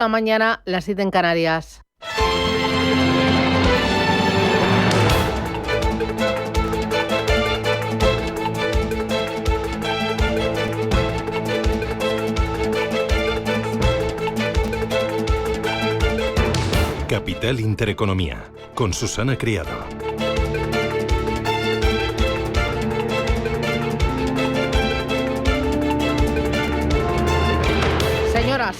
La mañana, las 7 en Canarias. Capital Intereconomía, con Susana Criado.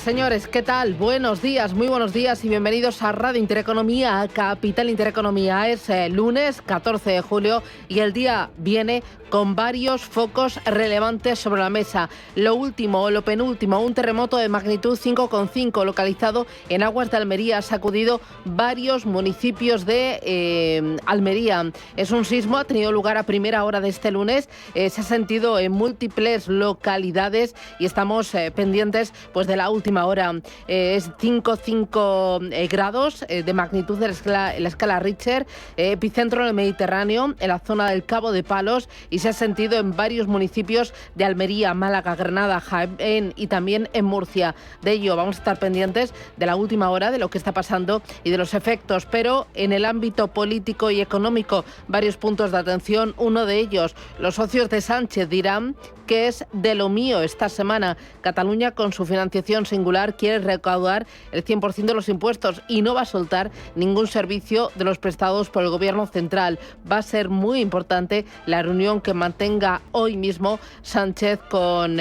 Señores, ¿qué tal? Buenos días, muy buenos días y bienvenidos a Radio Intereconomía, a Capital Intereconomía. Es lunes 14 de julio y el día viene con varios focos relevantes sobre la mesa. Lo último o lo penúltimo, un terremoto de magnitud 5,5 localizado en aguas de Almería. Ha sacudido varios municipios de Almería. Es un sismo, ha tenido lugar a primera hora de este lunes. Se ha sentido en múltiples localidades y estamos pendientes pues de la última hora. Es 5,5 grados de magnitud de la escala Richter, epicentro en el Mediterráneo, en la zona del Cabo de Palos, y se ha sentido en varios municipios de Almería, Málaga, Granada, Jaén y también en Murcia. De ello vamos a estar pendientes de la última hora, de lo que está pasando y de los efectos, pero en el ámbito político y económico, varios puntos de atención. Uno de ellos, los socios de Sánchez dirán que es de lo mío esta semana. Cataluña, con su financiación singular, quiere recaudar el 100% de los impuestos y no va a soltar ningún servicio de los prestados por el Gobierno central. Va a ser muy importante la reunión que mantenga hoy mismo Sánchez con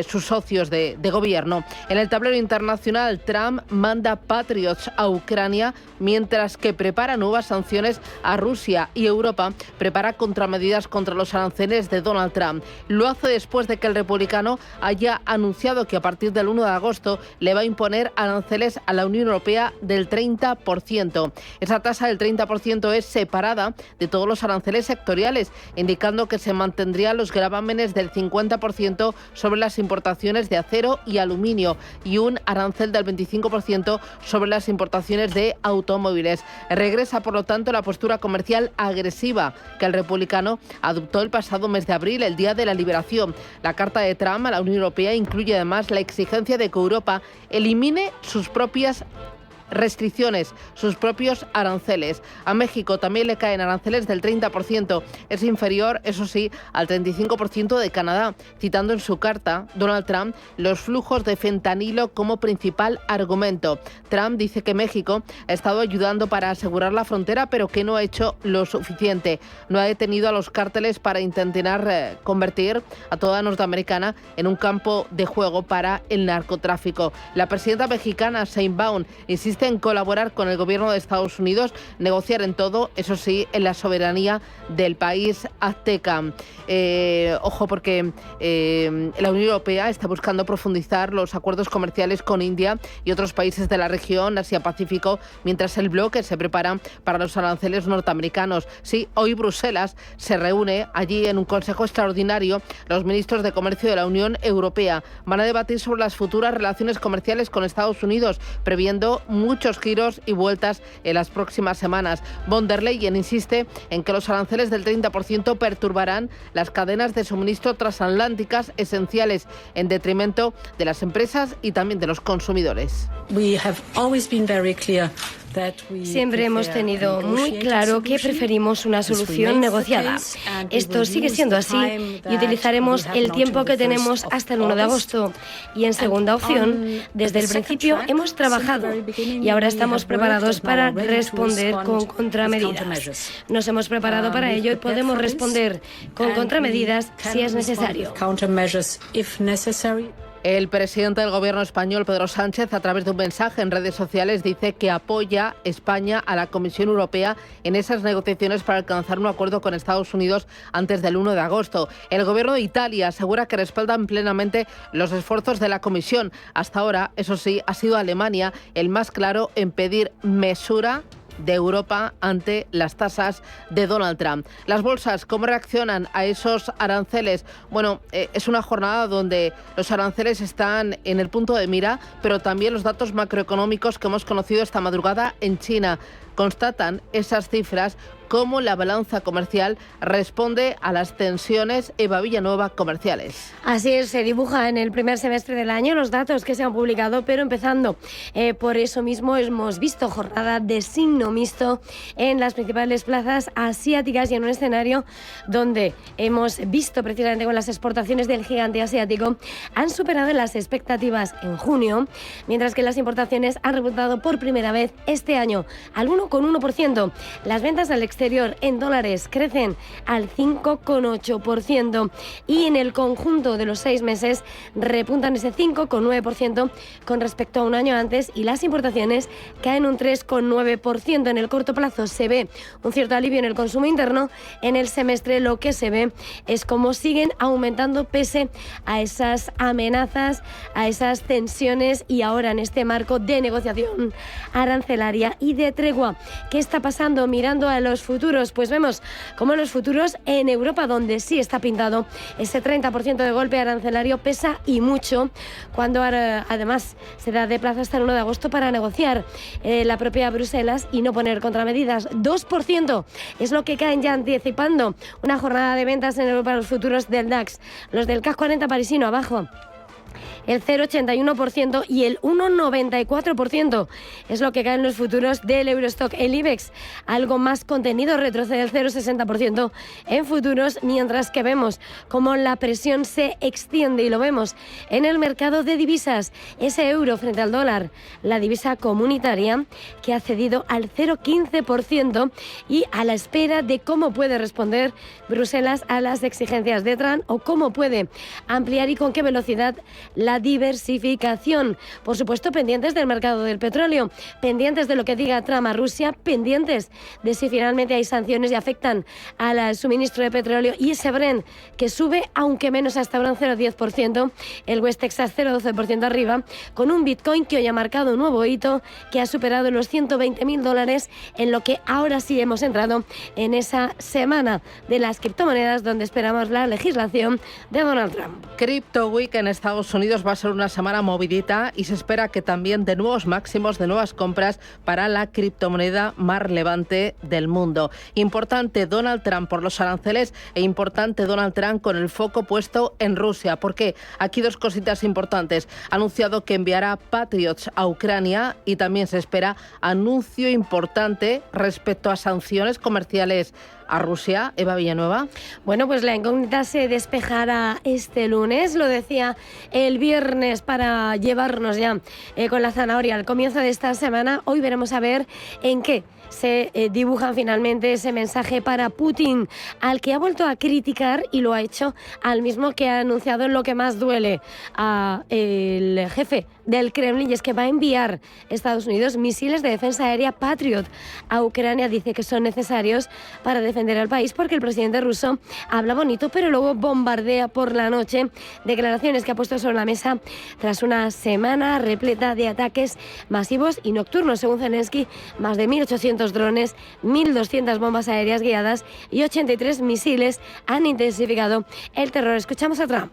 sus socios de gobierno. En el tablero internacional, Trump manda Patriots a Ucrania, mientras que prepara nuevas sanciones a Rusia, y Europa prepara contramedidas contra los aranceles de Donald Trump. Lo hace después de que el republicano haya anunciado que a partir del 1 de agosto le va a imponer aranceles a la Unión Europea del 30%. Esa tasa del 30% es separada de todos los aranceles sectoriales, indicando que se mantendrían los gravámenes del 50% sobre las importaciones de acero y aluminio y un arancel del 25% sobre las importaciones de automóviles. Regresa, por lo tanto, la postura comercial agresiva que el republicano adoptó el pasado mes de abril, el día de la liberación. La carta de Trump a la Unión Europea incluye además la exigencia de que Europa elimine sus propias restricciones, sus propios aranceles. A México también le caen aranceles del 30%. Es inferior, eso sí, al 35% de Canadá, citando en su carta Donald Trump los flujos de fentanilo como principal argumento. Trump dice que México ha estado ayudando para asegurar la frontera, pero que no ha hecho lo suficiente. No ha detenido a los cárteles para intentar convertir a toda Norteamericana en un campo de juego para el narcotráfico. La presidenta mexicana, Sheinbaum, insiste en colaborar con el gobierno de Estados Unidos, negociar en todo, eso sí, en la soberanía del país azteca. Ojo, porque la Unión Europea está buscando profundizar los acuerdos comerciales con India y otros países de la región Asia-Pacífico, mientras el bloque se prepara para los aranceles norteamericanos. Sí, hoy Bruselas se reúne allí en un consejo extraordinario. Los ministros de Comercio de la Unión Europea van a debatir sobre las futuras relaciones comerciales con Estados Unidos, previendo muchos giros y vueltas en las próximas semanas. Von der Leyen insiste en que los aranceles del 30% perturbarán las cadenas de suministro transatlánticas esenciales, en detrimento de las empresas y también de los consumidores. Siempre hemos tenido muy claro que preferimos una solución negociada. Esto sigue siendo así y utilizaremos el tiempo que tenemos hasta el 1 de agosto. Y en segunda opción, desde el principio hemos trabajado y ahora estamos preparados para responder con contramedidas. Nos hemos preparado para ello y podemos responder con contramedidas si es necesario. El presidente del Gobierno español, Pedro Sánchez, a través de un mensaje en redes sociales, dice que apoya España a la Comisión Europea en esas negociaciones para alcanzar un acuerdo con Estados Unidos antes del 1 de agosto. El Gobierno de Italia asegura que respaldan plenamente los esfuerzos de la Comisión. Hasta ahora, eso sí, ha sido Alemania el más claro en pedir mesura de Europa ante las tasas de Donald Trump. Las bolsas, ¿cómo reaccionan a esos aranceles? Bueno, es una jornada donde los aranceles están en el punto de mira, pero también los datos macroeconómicos que hemos conocido esta madrugada en China. constatan esas cifras, cómo la balanza comercial responde a las tensiones Eva Villanueva comerciales. Así es, se dibuja en el primer semestre del año los datos que se han publicado, pero empezando por eso mismo hemos visto jornada de signo mixto en las principales plazas asiáticas y en un escenario donde hemos visto precisamente con las exportaciones del gigante asiático han superado las expectativas en junio, mientras que las importaciones han repuntado por primera vez este año al 1,1%. Las ventas al exterior en dólares crecen al 5,8% y en el conjunto de los 6 meses repuntan ese 5,9% con respecto a un año antes y las importaciones caen un 3,9%. En el corto plazo se ve un cierto alivio en el consumo interno. En el semestre lo que se ve es cómo siguen aumentando pese a esas amenazas, a esas tensiones y ahora en este marco de negociación arancelaria y de tregua. ¿Qué está pasando mirando a los futuros? Pues vemos como los futuros en Europa, donde sí está pintado ese 30% de golpe arancelario, pesa y mucho, cuando además se da de plazo hasta el 1 de agosto para negociar la propia Bruselas y no poner contramedidas. 2% es lo que caen ya anticipando una jornada de ventas en Europa los futuros del DAX. Los del CAC 40 parisino abajo el 0,81% y el 1,94% es lo que caen los futuros del Eurostock. El IBEX, algo más contenido, retrocede el 0,60% en futuros, mientras que vemos cómo la presión se extiende y lo vemos en el mercado de divisas. Ese euro frente al dólar, la divisa comunitaria, que ha cedido al 0,15% y a la espera de cómo puede responder Bruselas a las exigencias de Trump o cómo puede ampliar y con qué velocidad la diversificación. Por supuesto, pendientes del mercado del petróleo, pendientes de lo que diga Trump a Rusia, pendientes de si finalmente hay sanciones y afectan al suministro de petróleo, y ese Brent que sube, aunque menos, hasta ahora un 0,10%, el West Texas 0,12% arriba, con un Bitcoin que hoy ha marcado un nuevo hito, que ha superado los $120.000, en lo que ahora sí hemos entrado en esa semana de las criptomonedas, donde esperamos la legislación de Donald Trump. Crypto Week en Estados Unidos va a ser una semana movidita y se espera que también de nuevos máximos, de nuevas compras para la criptomoneda más relevante del mundo. Importante Donald Trump por los aranceles e importante Donald Trump con el foco puesto en Rusia. ¿Por qué? Aquí dos cositas importantes. Ha anunciado que enviará Patriots a Ucrania y también se espera anuncio importante respecto a sanciones comerciales a Rusia. Eva Villanueva. Bueno, pues la incógnita se despejará este lunes, lo decía el viernes, para llevarnos ya con la zanahoria al comienzo de esta semana. Hoy veremos a ver en qué se dibujan finalmente ese mensaje para Putin, al que ha vuelto a criticar y lo ha hecho al mismo que ha anunciado en lo que más duele a el jefe del Kremlin, y es que va a enviar Estados Unidos misiles de defensa aérea Patriot a Ucrania. Dice que son necesarios para defender al país porque el presidente ruso habla bonito pero luego bombardea por la noche. Declaraciones que ha puesto sobre la mesa tras una semana repleta de ataques masivos y nocturnos. Según Zelensky, más de 1.800 drones, 1.200 bombas aéreas guiadas y 83 misiles han intensificado el terror. Escuchamos a Trump.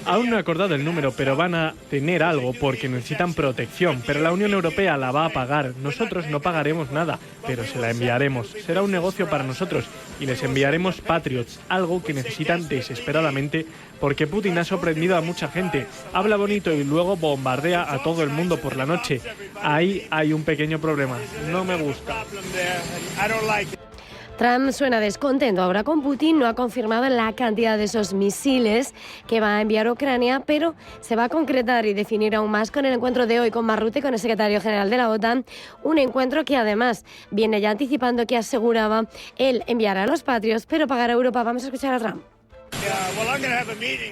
Aún no he acordado el número, pero van a tener algo porque necesitan protección. Pero la Unión Europea la va a pagar. Nosotros no pagaremos nada, pero se la enviaremos. Será un negocio para nosotros y les enviaremos Patriots, algo que necesitan desesperadamente porque Putin ha sorprendido a mucha gente. Habla bonito y luego bombardea a todo el mundo por la noche. Ahí hay un pequeño problema. No me gusta. Trump suena descontento ahora con Putin, no ha confirmado la cantidad de esos misiles que va a enviar a Ucrania, pero se va a concretar y definir aún más con el encuentro de hoy con Marrutte, con el secretario general de la OTAN, un encuentro que además viene ya anticipando que aseguraba él enviará a los Patriots, pero pagará a Europa. Vamos a escuchar a Trump.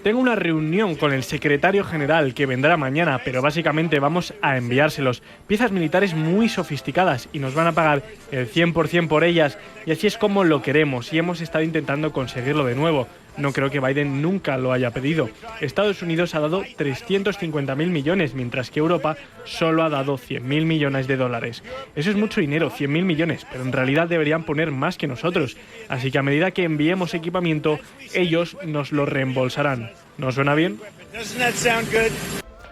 Tengo una reunión con el secretario general que vendrá mañana, pero básicamente vamos a enviárselos. Piezas militares muy sofisticadas y nos van a pagar el 100% por ellas, y así es como lo queremos y hemos estado intentando conseguirlo de nuevo. No creo que Biden nunca lo haya pedido. Estados Unidos ha dado 350.000 millones, mientras que Europa solo ha dado 100.000 millones de dólares. Eso es mucho dinero, 100.000 millones, pero en realidad deberían poner más que nosotros. Así que a medida que enviemos equipamiento, ellos nos lo reembolsarán. ¿No suena bien?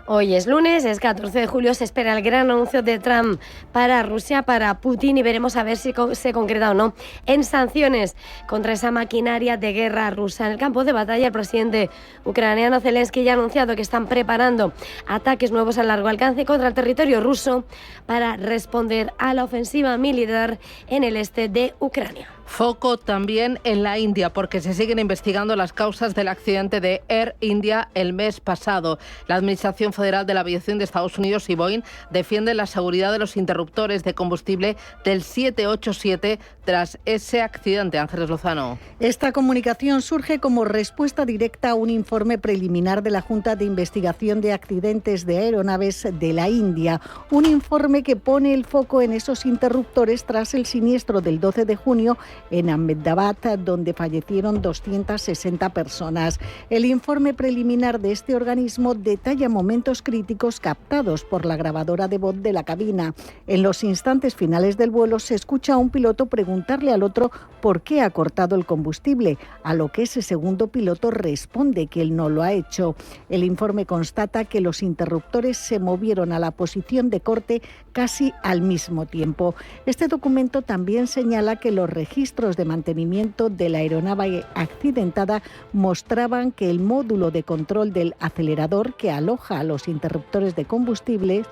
Hoy es lunes, es 14 de julio, se espera el gran anuncio de Trump para Rusia, para Putin, y veremos a ver si se concreta o no en sanciones contra esa maquinaria de guerra rusa. En el campo de batalla, el presidente ucraniano Zelensky ya ha anunciado que están preparando ataques nuevos a largo alcance contra el territorio ruso para responder a la ofensiva militar en el este de Ucrania. Foco también en la India, porque se siguen investigando las causas del accidente de Air India el mes pasado. La Administración Federal de la Aviación de Estados Unidos y Boeing defienden la seguridad de los interruptores de combustible del 787 tras ese accidente. Ángeles Lozano. Esta comunicación surge como respuesta directa a un informe preliminar de la Junta de Investigación de Accidentes de Aeronaves de la India. Un informe que pone el foco en esos interruptores tras el siniestro del 12 de junio en Ahmedabad, donde fallecieron 260 personas. El informe preliminar de este organismo detalla momentos críticos captados por la grabadora de voz de la cabina. En los instantes finales del vuelo se escucha a un piloto preguntarle al otro por qué ha cortado el combustible, a lo que ese segundo piloto responde que él no lo ha hecho. El informe constata que los interruptores se movieron a la posición de corte casi al mismo tiempo. Este documento también señala que los registros de mantenimiento de la aeronave accidentada mostraban que el módulo de control del acelerador que aloja a los interruptores de combustibles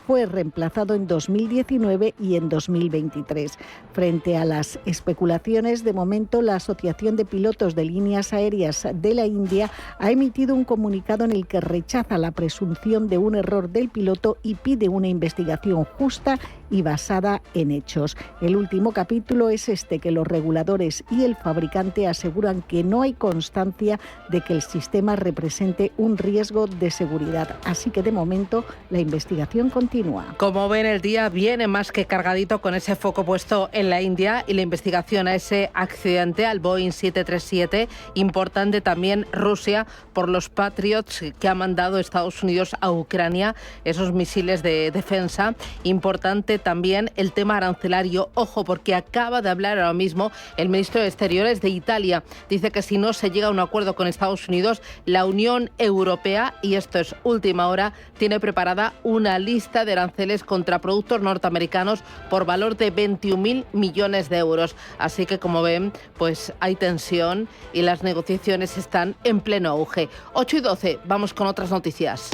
fue reemplazado en 2019 y en 2023. Frente a las especulaciones, de momento la Asociación de Pilotos de Líneas Aéreas de la India ha emitido un comunicado en el que rechaza la presunción de un error del piloto y pide una investigación justa y basada en hechos. El último capítulo es este, que los reguladores y el fabricante aseguran que no hay constancia de que el sistema represente un riesgo de seguridad. Así que de momento la investigación continúa. Como ven, el día viene más que cargadito con ese foco puesto en la India y la investigación a ese accidente al Boeing 737. Importante también Rusia por los Patriots que ha mandado Estados Unidos a Ucrania, esos misiles de defensa. Importante también el tema arancelario. Ojo, porque acaba de hablar ahora mismo el ministro de Exteriores de Italia. Dice que si no se llega a un acuerdo con Estados Unidos, la Unión Europea, y esto es última hora, tiene preparada una lista de aranceles contra productos norteamericanos por valor de 21.000 millones de euros. Así que, como ven, pues hay tensión y las negociaciones están en pleno auge. 8:12, vamos con otras noticias.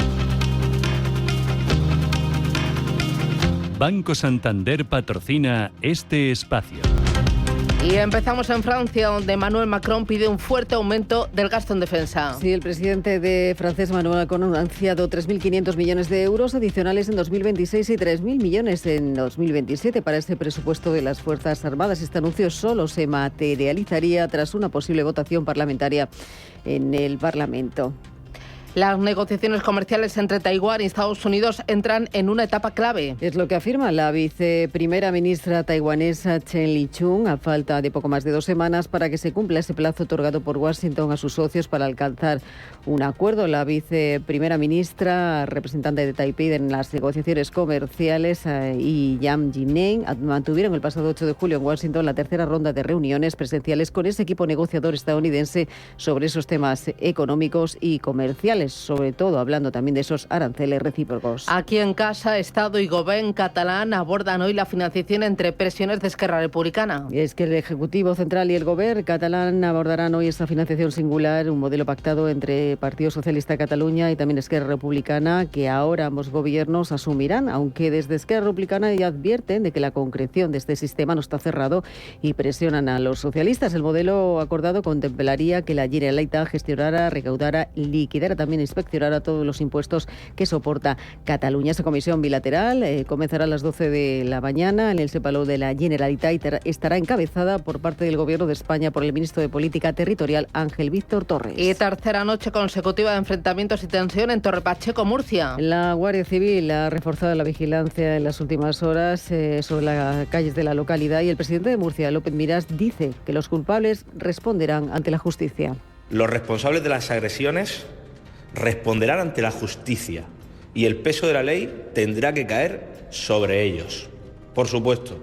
Banco Santander patrocina este espacio. Y empezamos en Francia, donde Emmanuel Macron pide un fuerte aumento del gasto en defensa. Sí, el presidente francés Emmanuel Macron ha anunciado 3.500 millones de euros adicionales en 2026 y 3.000 millones en 2027 para este presupuesto de las Fuerzas Armadas. Este anuncio solo se materializaría tras una posible votación parlamentaria en el Parlamento. Las negociaciones comerciales entre Taiwán y Estados Unidos entran en una etapa clave. Es lo que afirma la viceprimera ministra taiwanesa Chen Li-chung, a falta de poco más de 2 semanas para que se cumpla ese plazo otorgado por Washington a sus socios para alcanzar un acuerdo. La viceprimera ministra, representante de Taipei en las negociaciones comerciales, y Yang Jin-neng mantuvieron el pasado 8 de julio en Washington la tercera ronda de reuniones presenciales con ese equipo negociador estadounidense sobre esos temas económicos y comerciales, sobre todo hablando también de esos aranceles recíprocos. Aquí en casa, Estado y Gobierno catalán abordan hoy la financiación entre presiones de Esquerra Republicana. Es que el Ejecutivo Central y el Gobierno catalán abordarán hoy esta financiación singular, un modelo pactado entre Partido Socialista de Cataluña y también Esquerra Republicana, que ahora ambos gobiernos asumirán, aunque desde Esquerra Republicana ya advierten de que la concreción de este sistema no está cerrado y presionan a los socialistas. El modelo acordado contemplaría que la Generalitat gestionara, recaudara, liquidara, también inspeccionara todos los impuestos que soporta Cataluña. Esa comisión bilateral comenzará a las 12 de la mañana en el Palau de la Generalitat y estará encabezada por parte del Gobierno de España por el ministro de Política Territorial, Ángel Víctor Torres. Y tercera noche consecutiva de enfrentamientos y tensión en Torre Pacheco, Murcia. La Guardia Civil ha reforzado la vigilancia en las últimas horas sobre las calles de la localidad y el presidente de Murcia, López Miras, dice que los culpables responderán ante la justicia. Los responsables de las agresiones responderán ante la justicia y el peso de la ley tendrá que caer sobre ellos, por supuesto.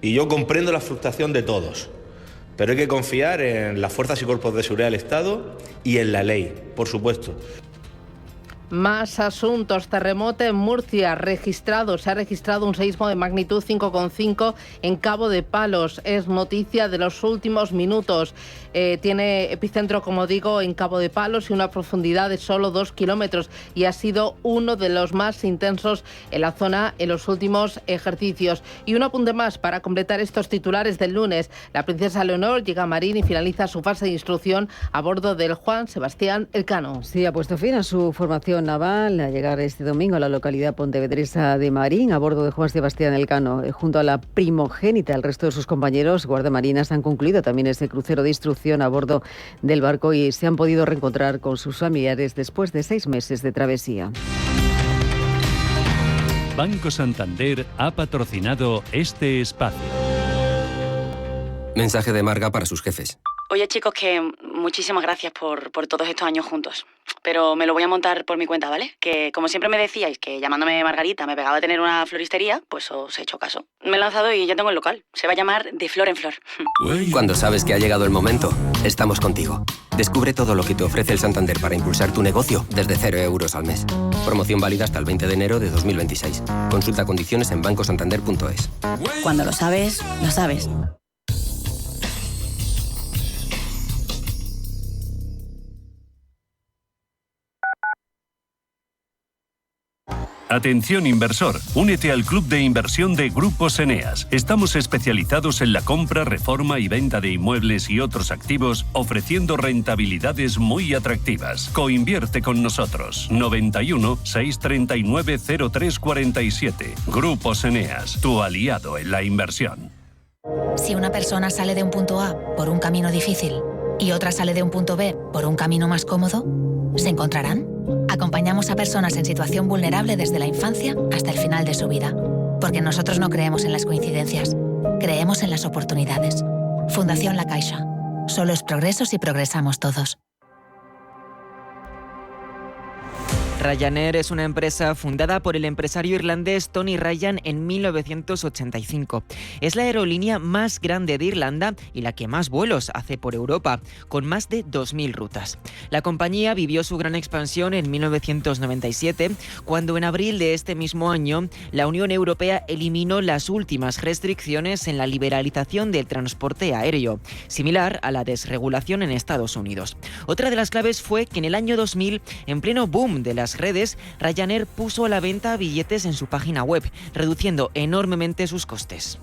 Y yo comprendo la frustración de todos, pero hay que confiar en las fuerzas y cuerpos de seguridad del Estado y en la ley, por supuesto. Más asuntos. Terremoto en Murcia se ha registrado un seísmo de magnitud 5,5 en Cabo de Palos. Es noticia de los últimos minutos. Tiene epicentro, como digo, en Cabo de Palos y una profundidad de solo 2 kilómetros, y ha sido uno de los más intensos en la zona en los últimos ejercicios. Y un apunte más para completar estos titulares del lunes. La princesa Leonor llega a Marín y finaliza su fase de instrucción a bordo del Juan Sebastián Elcano. Sí, ha puesto fin a su formación naval al llegar este domingo a la localidad pontevedresa de Marín a bordo de Juan Sebastián Elcano. Junto a la primogénita, el resto de sus compañeros guardamarinas han concluido también ese crucero de instrucción a bordo del barco y se han podido reencontrar con sus familiares después de 6 meses de travesía. Banco Santander ha patrocinado este espacio. Mensaje de Marga para sus jefes. Oye, chicos, que muchísimas gracias por todos estos años juntos. Pero me lo voy a montar por mi cuenta, ¿vale? Que como siempre me decíais que llamándome Margarita me pegaba a tener una floristería, pues os he hecho caso. Me he lanzado y ya tengo el local. Se va a llamar De Flor en Flor. Cuando sabes que ha llegado el momento, estamos contigo. Descubre todo lo que te ofrece el Santander para impulsar tu negocio desde 0 euros al mes. Promoción válida hasta el 20 de enero de 2026. Consulta condiciones en bancosantander.es. Cuando lo sabes, lo sabes. Atención inversor, únete al club de inversión de Grupos Eneas. Estamos especializados en la compra, reforma y venta de inmuebles y otros activos, ofreciendo rentabilidades muy atractivas. Coinvierte con nosotros. 91 639 0347. Grupos Eneas, tu aliado en la inversión. Si una persona sale de un punto A por un camino difícil y otra sale de un punto B por un camino más cómodo, ¿se encontrarán? Acompañamos a personas en situación vulnerable desde la infancia hasta el final de su vida. Porque nosotros no creemos en las coincidencias, creemos en las oportunidades. Fundación La Caixa. Solo es progreso si progresamos todos. Ryanair es una empresa fundada por el empresario irlandés Tony Ryan en 1985. Es la aerolínea más grande de Irlanda y la que más vuelos hace por Europa, con más de 2.000 rutas. La compañía vivió su gran expansión en 1997, cuando en abril de este mismo año la Unión Europea eliminó las últimas restricciones en la liberalización del transporte aéreo, similar a la desregulación en Estados Unidos. Otra de las claves fue que en el año 2000, en pleno boom de las redes, Ryanair puso a la venta billetes en su página web, reduciendo enormemente sus costes.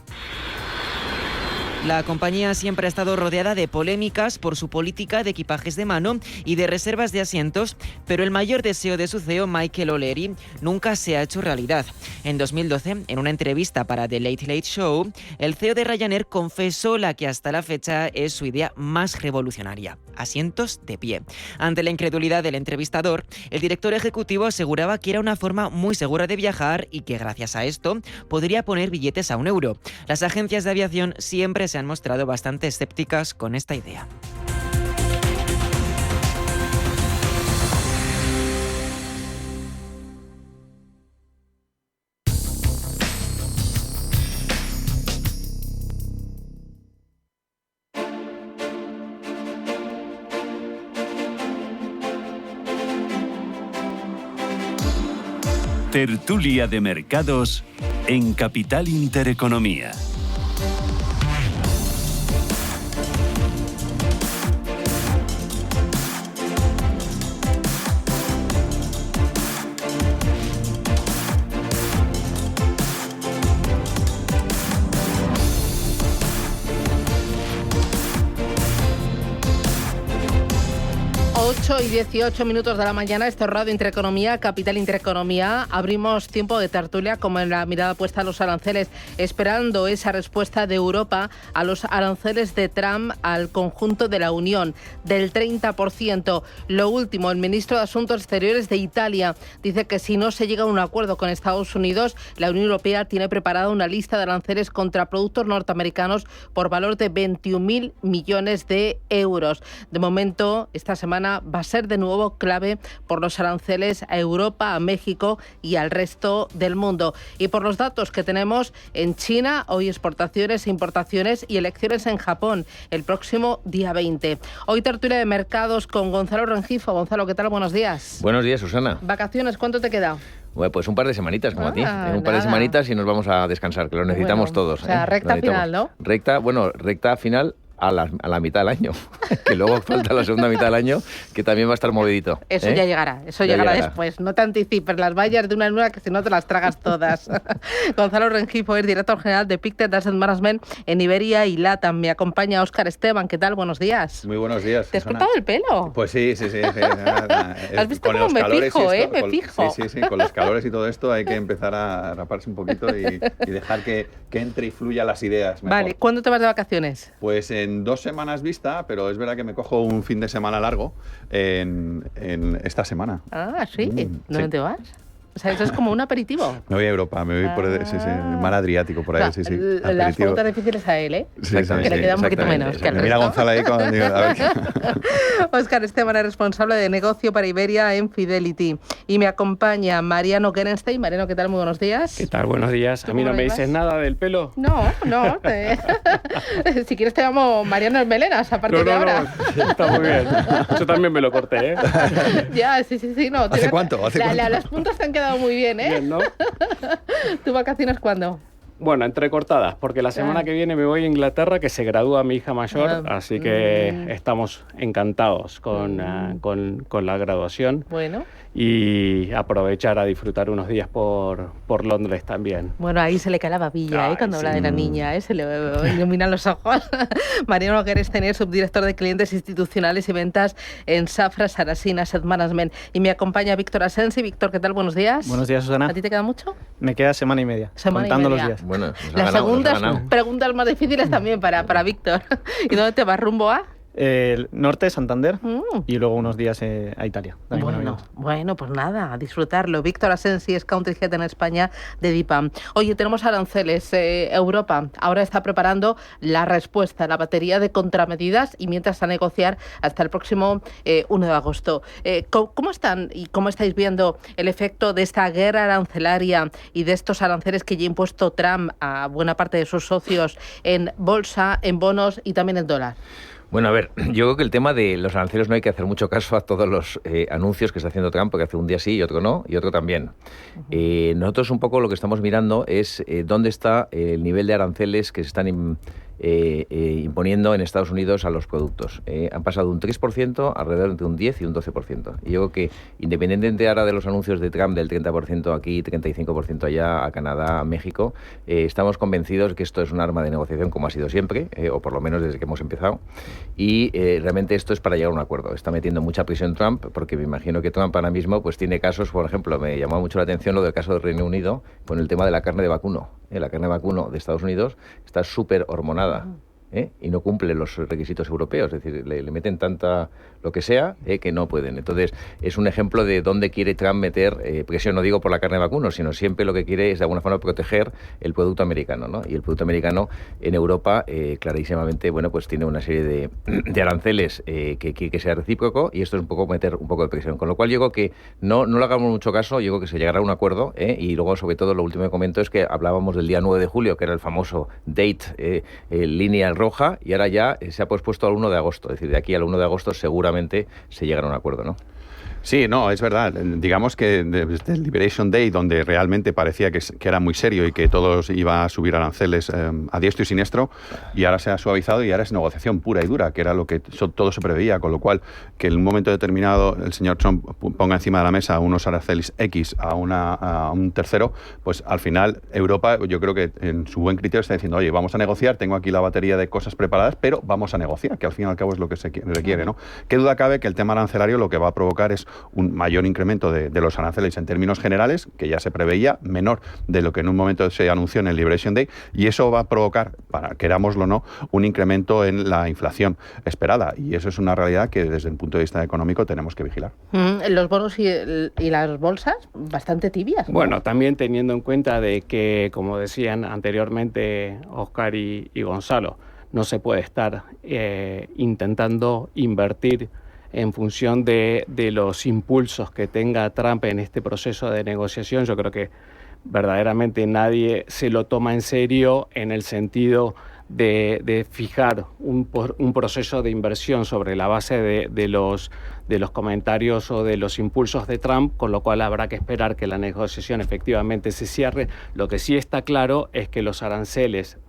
La compañía siempre ha estado rodeada de polémicas por su política de equipajes de mano y de reservas de asientos, pero el mayor deseo de su CEO, Michael O'Leary, nunca se ha hecho realidad. En 2012, en una entrevista para The Late Late Show, el CEO de Ryanair confesó la que hasta la fecha es su idea más revolucionaria: asientos de pie. Ante la incredulidad del entrevistador, el director ejecutivo aseguraba que era una forma muy segura de viajar y que gracias a esto podría poner billetes a €1. Las agencias de aviación siempre se han mostrado bastante escépticas con esta idea. Tertulia de mercados en Capital Intereconomía. Y 18 minutos de la mañana, esto es Radio Intereconomía, Capital Intereconomía. Abrimos tiempo de tertulia, como en la mirada puesta a los aranceles, esperando esa respuesta de Europa a los aranceles de Trump al conjunto de la Unión del 30%. Lo último, el ministro de Asuntos Exteriores de Italia dice que si no se llega a un acuerdo con Estados Unidos, la Unión Europea tiene preparada una lista de aranceles contra productos norteamericanos por valor de 21.000 millones de euros. De momento, esta semana va va a ser de nuevo clave por los aranceles a Europa, a México y al resto del mundo. Y por los datos que tenemos en China, hoy exportaciones, importaciones y elecciones en Japón el próximo día 20. Hoy tertulia de mercados con Gonzalo Rengifo. Gonzalo, ¿qué tal? Buenos días. Buenos días, Susana. ¿Vacaciones? ¿Cuánto te queda? Bueno, pues un par de semanitas, como a ti. Un par de semanitas y nos vamos a descansar, que lo necesitamos todos. O sea, recta final, ¿no? Recta final a la mitad del año, que luego falta la segunda mitad del año, que también va a estar movidito. Eso ya llegará, llegará después. No te anticipes las vallas de una en una, que si no te las tragas todas. Gonzalo Rengifo es director general de Pictet Asset Management en Iberia y LATAM. Me acompaña Óscar Esteban. ¿Qué tal? Buenos días. Muy buenos días. ¿Te has cortado el pelo? Pues sí. ¿Has visto cómo me fijo, Me fijo. Sí, con los calores y todo esto hay que empezar a raparse un poquito y dejar que entre y fluya las ideas mejor. Vale, ¿cuándo te vas de vacaciones? Pues en 2 semanas vista, pero es verdad que me cojo un fin de semana largo en esta semana. Ah, sí. ¿Dónde te vas? O sea, eso es como un aperitivo. Me voy a Europa, me voy por el mar Adriático, por ahí, sí. Las preguntas difíciles a él, ¿eh? Que le queda un poquito menos. Que mira Gonzalo ahí cuando digo, a ver qué... Óscar Esteban es responsable de negocio para Iberia en Fidelity. Y me acompaña Mariano Kerenstein. Mariano, ¿qué tal? Muy buenos días. ¿Qué tal? Buenos días. ¿A mí no me dices nada del pelo? No. Si quieres te llamo Mariano Melenas a partir de ahora. No, está muy bien. Yo también me lo corté, ¿eh? Ya, sí. No, ¿Hace cuánto? Las puntas te han quedado muy bien, ¿eh? Bien, ¿no? ¿Tu vacaciones cuándo? Bueno, entrecortadas, porque la semana que viene me voy a Inglaterra, que se gradúa mi hija mayor, así que estamos encantados con la graduación. Bueno. Y aprovechar a disfrutar unos días por Londres también. Bueno, ahí se le cae la babilla, cuando habla de la niña, se le iluminan los ojos. Mariano Kerenstein, subdirector de clientes institucionales y ventas en Safra Saracen Asset Management. Y me acompaña Víctor Asensi. Víctor, ¿qué tal? Buenos días. Buenos días, Susana. ¿A ti te queda mucho? Me queda semana y media, contando los días. Bueno, las segundas preguntas más difíciles también para Víctor. ¿Y dónde te vas? ¿Rumbo a? El norte, Santander, y luego unos días a Italia. Bueno, pues nada, a disfrutarlo. Víctor Asensi es Country Head en España de DIPAM. Oye, tenemos aranceles. Europa ahora está preparando la respuesta, la batería de contramedidas y mientras a negociar hasta el próximo 1 de agosto. ¿Cómo están y cómo estáis viendo el efecto de esta guerra arancelaria y de estos aranceles que ya ha impuesto Trump a buena parte de sus socios en bolsa, en bonos y también en dólar? Bueno, a ver, yo creo que el tema de los aranceles no hay que hacer mucho caso a todos los anuncios que está haciendo Trump, porque hace un día sí y otro no, y otro también. Nosotros un poco lo que estamos mirando es dónde está el nivel de aranceles que se están imponiendo en Estados Unidos a los productos. Han pasado de un 3% alrededor entre un 10 y un 12%. Y yo creo que, independientemente ahora de los anuncios de Trump del 30% aquí, 35% allá, a Canadá, a México, estamos convencidos que esto es un arma de negociación como ha sido siempre, o por lo menos desde que hemos empezado, y realmente esto es para llegar a un acuerdo. Está metiendo mucha presión Trump, porque me imagino que Trump ahora mismo pues tiene casos, por ejemplo, me llamó mucho la atención lo del caso del Reino Unido con el tema de la carne de vacuno. La carne de vacuno de Estados Unidos está súper hormonada. Y no cumple los requisitos europeos, es decir, le meten tanta lo que sea que no pueden. Entonces, es un ejemplo de dónde quiere Trump meter presión, no digo por la carne de vacuno, sino siempre lo que quiere es de alguna forma proteger el producto americano, ¿no? Y el producto americano en Europa, clarísimamente, bueno, pues tiene una serie de aranceles que quiere que sea recíproco, y esto es un poco meter un poco de presión. Con lo cual, yo creo que no le hagamos mucho caso, yo creo que se llegará a un acuerdo, y luego, sobre todo, lo último que comento es que hablábamos del día 9 de julio, que era el famoso date, línea roja, y ahora ya se ha pospuesto al 1 de agosto. Es decir, de aquí al 1 de agosto seguramente se llegará a un acuerdo, ¿no? Sí, no, es verdad. Digamos que desde el Liberation Day, donde realmente parecía que era muy serio y que todos iba a subir aranceles a diestro y siniestro, y ahora se ha suavizado y ahora es negociación pura y dura, que era lo que todo se preveía, con lo cual que en un momento determinado el señor Trump ponga encima de la mesa unos aranceles X a un tercero, pues al final Europa, yo creo que en su buen criterio está diciendo, oye, vamos a negociar, tengo aquí la batería de cosas preparadas, pero vamos a negociar, que al fin y al cabo es lo que se requiere, ¿no? Qué duda cabe que el tema arancelario lo que va a provocar es un mayor incremento de los aranceles en términos generales, que ya se preveía, menor de lo que en un momento se anunció en el Liberation Day, y eso va a provocar, querámoslo o no, un incremento en la inflación esperada, y eso es una realidad que desde el punto de vista económico tenemos que vigilar. Los bonos y las bolsas, bastante tibias, ¿no? Bueno, también teniendo en cuenta de que, como decían anteriormente Óscar y Gonzalo, no se puede estar intentando invertir en función de los impulsos que tenga Trump en este proceso de negociación. Yo creo que verdaderamente nadie se lo toma en serio en el sentido de fijar un proceso de inversión sobre la base de los comentarios o de los impulsos de Trump, con lo cual habrá que esperar que la negociación efectivamente se cierre. Lo que sí está claro es que los aranceles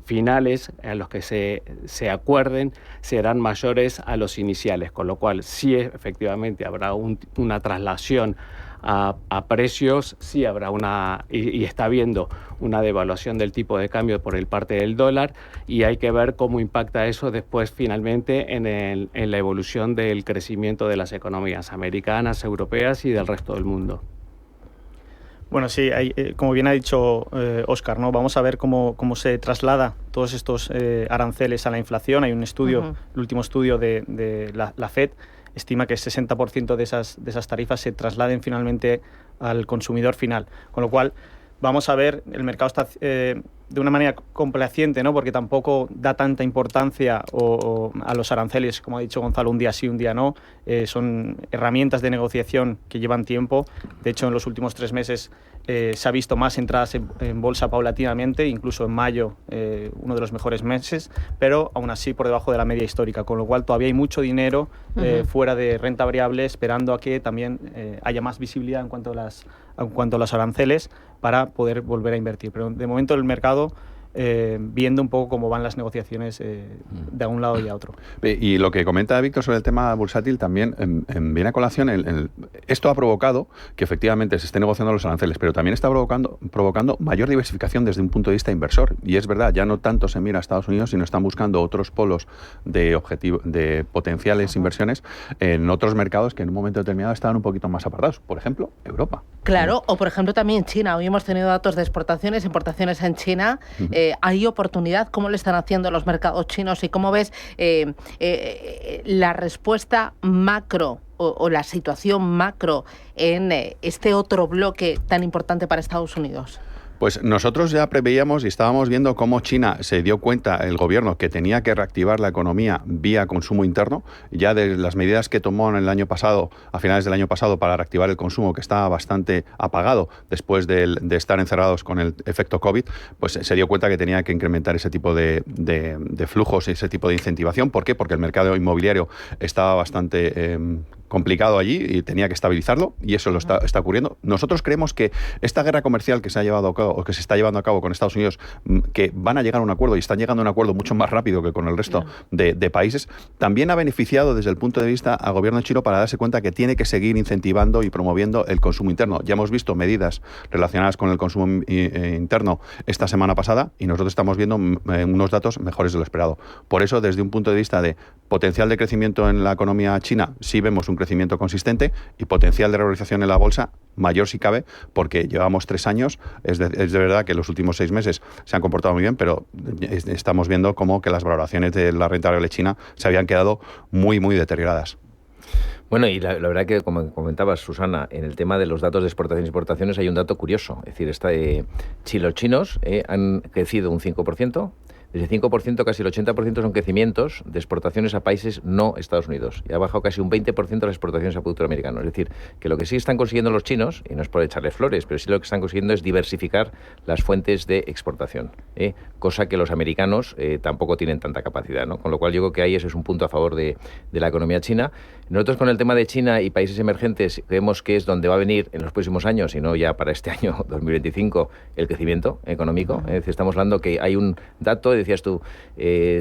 finales a los que se acuerden serán mayores a los iniciales, con lo cual sí efectivamente habrá una traslación a precios, sí habrá y está habiendo una devaluación del tipo de cambio por el parte del dólar, y hay que ver cómo impacta eso después finalmente en la evolución del crecimiento de las economías americanas, europeas y del resto del mundo. Bueno, sí, como bien ha dicho Óscar, ¿no? Vamos a ver cómo se traslada todos estos aranceles a la inflación. Hay un estudio, el último estudio de la FED, estima que el 60% de esas tarifas se trasladen finalmente al consumidor final. Con lo cual, vamos a ver, el mercado está de una manera complaciente, ¿no? Porque tampoco da tanta importancia a los aranceles, como ha dicho Gonzalo, un día sí, un día no. Son herramientas de negociación que llevan tiempo. De hecho, en los últimos 3 meses se ha visto más entradas en bolsa paulatinamente, incluso en mayo, uno de los mejores meses, pero aún así por debajo de la media histórica, con lo cual todavía hay mucho dinero fuera de renta variable, esperando a que también haya más visibilidad en cuanto a los aranceles para poder volver a invertir. Pero de momento el mercado viendo un poco cómo van las negociaciones de un lado y a otro. Y lo que comenta Víctor sobre el tema bursátil también viene a colación. Esto ha provocado que efectivamente se esté negociando los aranceles, pero también está provocando mayor diversificación desde un punto de vista inversor. Y es verdad, ya no tanto se mira a Estados Unidos, sino están buscando otros polos de potenciales inversiones en otros mercados que en un momento determinado estaban un poquito más apartados. Por ejemplo, Europa. Claro, o por ejemplo también China. Hoy hemos tenido datos de exportaciones, importaciones en China. ¿Hay oportunidad? ¿Cómo lo están haciendo los mercados chinos? ¿Y cómo ves la respuesta macro o la situación macro en este otro bloque tan importante para Estados Unidos? Pues nosotros ya preveíamos y estábamos viendo cómo China se dio cuenta, el gobierno, que tenía que reactivar la economía vía consumo interno, ya de las medidas que tomó en el año pasado, a finales del año pasado, para reactivar el consumo, que estaba bastante apagado después de estar encerrados con el efecto COVID, pues se dio cuenta que tenía que incrementar ese tipo de flujos, ese tipo de incentivación. ¿Por qué? Porque el mercado inmobiliario estaba bastante complicado allí y tenía que estabilizarlo, y eso lo está ocurriendo. Nosotros creemos que esta guerra comercial que se ha llevado a cabo, o que se está llevando a cabo con Estados Unidos, que van a llegar a un acuerdo y están llegando a un acuerdo mucho más rápido que con el resto de países, también ha beneficiado desde el punto de vista al gobierno chino para darse cuenta que tiene que seguir incentivando y promoviendo el consumo interno. Ya hemos visto medidas relacionadas con el consumo interno esta semana pasada, y nosotros estamos viendo unos datos mejores de lo esperado. Por eso, desde un punto de vista de potencial de crecimiento en la economía china, sí vemos un crecimiento consistente, y potencial de revalorización en la bolsa mayor si cabe, porque llevamos 3 años. Es de verdad que los últimos 6 meses se han comportado muy bien, pero estamos viendo como que las valoraciones de la renta variable china se habían quedado muy, muy deterioradas. Bueno, y la verdad que, como comentabas, Susana, en el tema de los datos de exportaciones y importaciones hay un dato curioso. Es decir, los chinos han crecido un 5%, Desde el 5%, casi el 80% son crecimientos de exportaciones a países no Estados Unidos. Y ha bajado casi un 20% las exportaciones a productor americano. Es decir, que lo que sí están consiguiendo los chinos, y no es por echarle flores, pero sí lo que están consiguiendo es diversificar las fuentes de exportación, cosa que los americanos tampoco tienen tanta capacidad, ¿no? Con lo cual yo creo que ahí ese es un punto a favor de la economía china. Nosotros con el tema de China y países emergentes creemos que es donde va a venir en los próximos años, y no ya para este año 2025, el crecimiento económico. Es decir, estamos hablando que hay un dato, decías tú,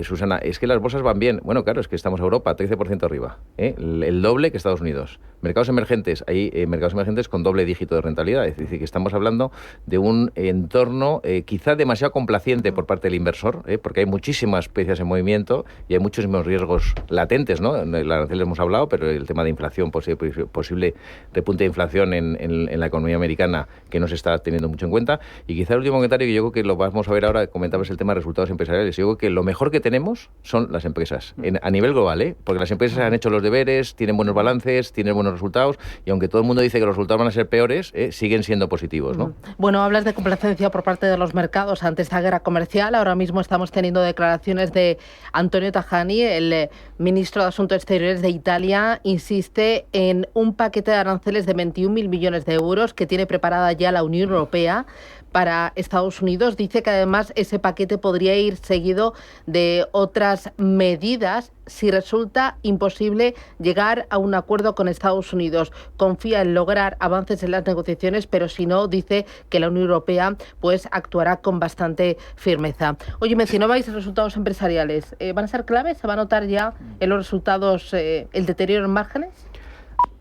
Susana, es que las bolsas van bien. Bueno, claro, es que estamos a Europa, 13% arriba, el doble que Estados Unidos. Mercados emergentes, hay mercados emergentes con doble dígito de rentabilidad. Es decir, que estamos hablando de un entorno quizá demasiado complaciente por parte del inversor, porque hay muchísimas piezas en movimiento y hay muchísimos riesgos latentes, ¿no? En el arancel hemos hablado, pero el tema de inflación, posible repunte de inflación en la economía americana, que no se está teniendo mucho en cuenta. Y quizá el último comentario, que yo creo que lo vamos a ver ahora, comentabas el tema de resultados empresariales. empresariales. Yo creo que lo mejor que tenemos son las empresas, a nivel global, porque las empresas han hecho los deberes, tienen buenos balances, tienen buenos resultados, y aunque todo el mundo dice que los resultados van a ser peores, siguen siendo positivos, ¿no? Bueno, hablas de complacencia por parte de los mercados ante esta guerra comercial. Ahora mismo estamos teniendo declaraciones de Antonio Tajani, el ministro de Asuntos Exteriores de Italia. Insiste en un paquete de aranceles de 21.000 millones de euros que tiene preparada ya la Unión Europea para Estados Unidos. Dice que además ese paquete podría ir seguido de otras medidas si resulta imposible llegar a un acuerdo con Estados Unidos. Confía en lograr avances en las negociaciones, pero si no, dice que la Unión Europea pues actuará con bastante firmeza. Oye, mencionabais resultados empresariales. ¿Van a ser claves? ¿Se va a notar ya en los resultados el deterioro en márgenes?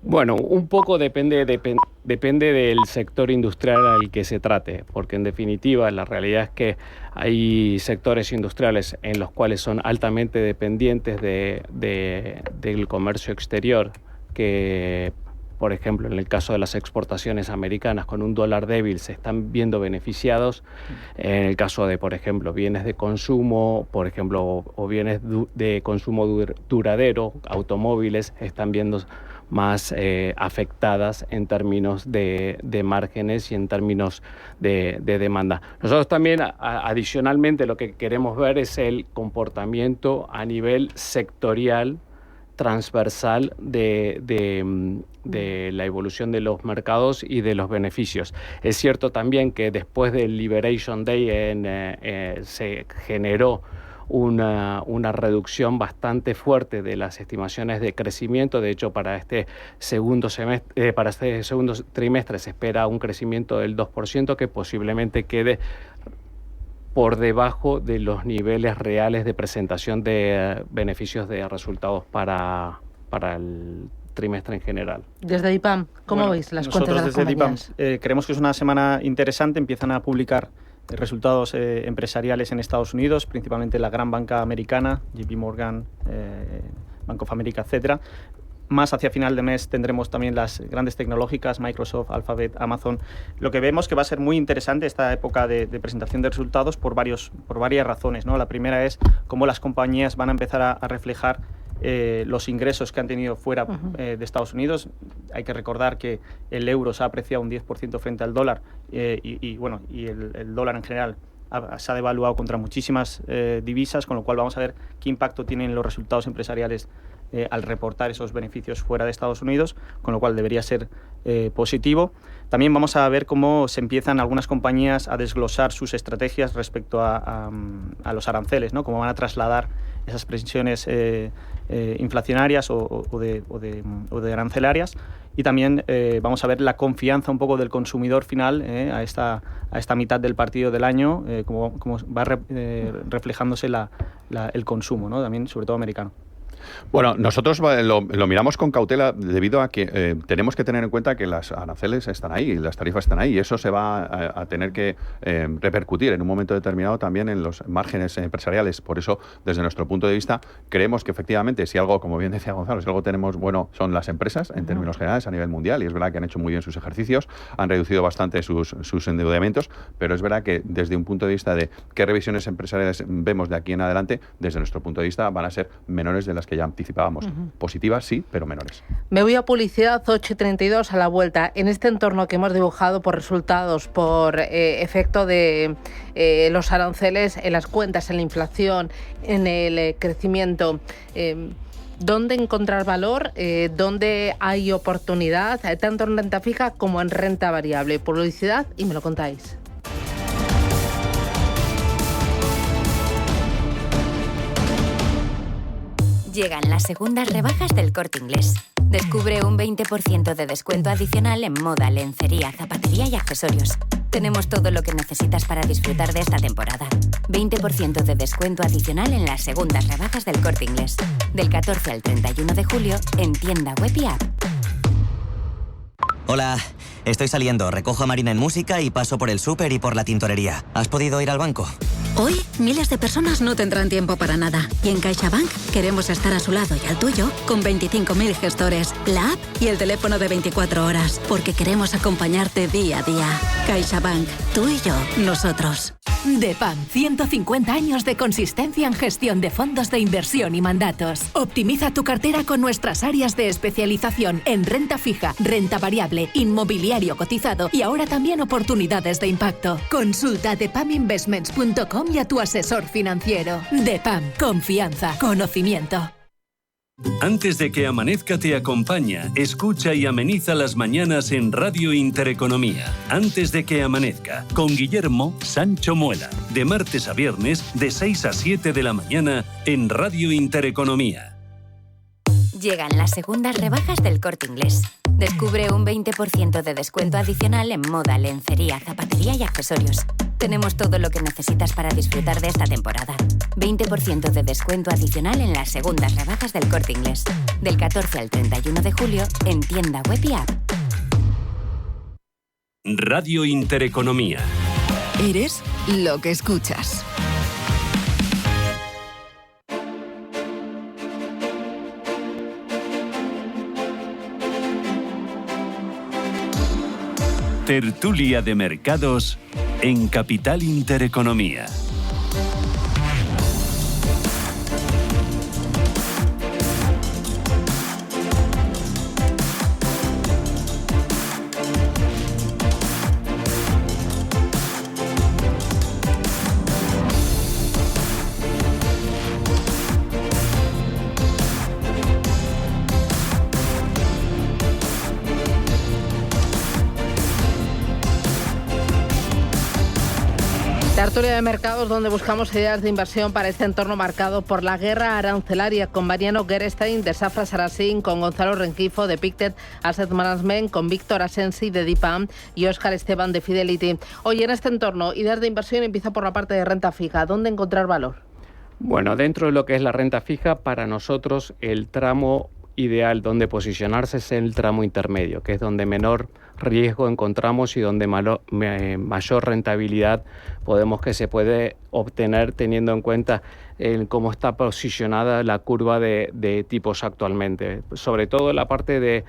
Bueno, un poco depende del sector industrial al que se trate, porque en definitiva la realidad es que hay sectores industriales en los cuales son altamente dependientes del comercio exterior, que por ejemplo en el caso de las exportaciones americanas con un dólar débil se están viendo beneficiados. En el caso de, por ejemplo, bienes de consumo, por ejemplo, o bienes de consumo duradero, automóviles, están viendo más afectadas en términos de márgenes y en términos de demanda. Nosotros también, adicionalmente, lo que queremos ver es el comportamiento a nivel sectorial, transversal de la evolución de los mercados y de los beneficios. Es cierto también que después del Liberation Day se generó una reducción bastante fuerte de las estimaciones de crecimiento. De hecho, para este segundo trimestre se espera un crecimiento del 2% que posiblemente quede por debajo de los niveles reales de presentación de beneficios de resultados para el trimestre en general. Desde DIPAM, ¿cómo veis las cuentas de las compañías? Nosotros desde DIPAM creemos que es una semana interesante. Empiezan a publicar resultados empresariales en Estados Unidos, principalmente la gran banca americana, JP Morgan, Bank of America, etcétera. Más hacia final de mes tendremos también las grandes tecnológicas, Microsoft, Alphabet, Amazon. Lo que vemos que va a ser muy interesante esta época de presentación de resultados por varias razones, ¿no? La primera es cómo las compañías van a empezar a reflejar los ingresos que han tenido fuera de Estados Unidos. Hay que recordar que el euro se ha apreciado un 10% frente al dólar y el dólar en general se ha devaluado contra muchísimas divisas, con lo cual vamos a ver qué impacto tienen los resultados empresariales al reportar esos beneficios fuera de Estados Unidos, con lo cual debería ser positivo. También vamos a ver cómo se empiezan algunas compañías a desglosar sus estrategias respecto a los aranceles, ¿no? Cómo van a trasladar esas presiones inflacionarias o de arancelarias. Y también vamos a ver la confianza un poco del consumidor final a esta mitad del partido del año, cómo va reflejándose el consumo, ¿no? También, sobre todo americano. Bueno, nosotros lo miramos con cautela debido a que tenemos que tener en cuenta que las aranceles están ahí, las tarifas están ahí, y eso se va a tener que repercutir en un momento determinado también en los márgenes empresariales. Por eso, desde nuestro punto de vista, creemos que efectivamente, si algo, como bien decía Gonzalo, si algo tenemos bueno son las empresas en términos generales a nivel mundial, y es verdad que han hecho muy bien sus ejercicios, han reducido bastante sus endeudamientos, pero es verdad que desde un punto de vista de qué revisiones empresariales vemos de aquí en adelante, desde nuestro punto de vista van a ser menores de las que ya anticipábamos. Positivas sí, pero menores. Me voy a publicidad, 8:32 a la vuelta. En este entorno que hemos dibujado por resultados, por efecto de los aranceles en las cuentas, en la inflación, en el crecimiento, ¿dónde encontrar valor? ¿Dónde hay oportunidad? Tanto en renta fija como en renta variable. Publicidad y me lo contáis. Llegan las segundas rebajas del Corte Inglés. Descubre un 20% de descuento adicional en moda, lencería, zapatería y accesorios. Tenemos todo lo que necesitas para disfrutar de esta temporada. 20% de descuento adicional en las segundas rebajas del Corte Inglés. Del 14 al 31 de julio en tienda web y app. Hola, estoy saliendo, recojo a Marina en música y paso por el súper y por la tintorería. ¿Has podido ir al banco? Hoy, miles de personas no tendrán tiempo para nada. Y en CaixaBank queremos estar a su lado y al tuyo con 25.000 gestores, la app y el teléfono de 24 horas. Porque queremos acompañarte día a día. CaixaBank, tú y yo, nosotros. DEPAM, 150 años de consistencia en gestión de fondos de inversión y mandatos. Optimiza tu cartera con nuestras áreas de especialización en renta fija, renta variable, inmobiliario cotizado y ahora también oportunidades de impacto. Consulta depaminvestments.com y a tu asesor financiero. DEPAM, confianza, conocimiento. Antes de que amanezca te acompaña, escucha y ameniza las mañanas en Radio Intereconomía. Antes de que amanezca, con Guillermo Sancho Muela. De martes a viernes, de 6 a 7 de la mañana, en Radio Intereconomía. Llegan las segundas rebajas del Corte Inglés. Descubre un 20% de descuento adicional en moda, lencería, zapatería y accesorios. Tenemos todo lo que necesitas para disfrutar de esta temporada. 20% de descuento adicional en las segundas rebajas del Corte Inglés. Del 14 al 31 de julio en tienda web y app. Radio Intereconomía. Eres lo que escuchas. Tertulia de mercados en Capital Intereconomía. Tertulia de mercados, donde buscamos ideas de inversión para este entorno marcado por la guerra arancelaria, con Mariano Gerstein de Safra Saracín, con Gonzalo Rengifo de Pictet Asset Management, con Víctor Asensi de DIPAM y Óscar Esteban de Fidelity. Hoy en este entorno, ideas de inversión, empieza por la parte de renta fija. ¿Dónde encontrar valor? Bueno, dentro de lo que es la renta fija, para nosotros el tramo ideal donde posicionarse es el tramo intermedio, que es donde menor riesgo encontramos y donde mayor rentabilidad se puede obtener, teniendo en cuenta cómo está posicionada la curva de tipos actualmente. Sobre todo en la parte de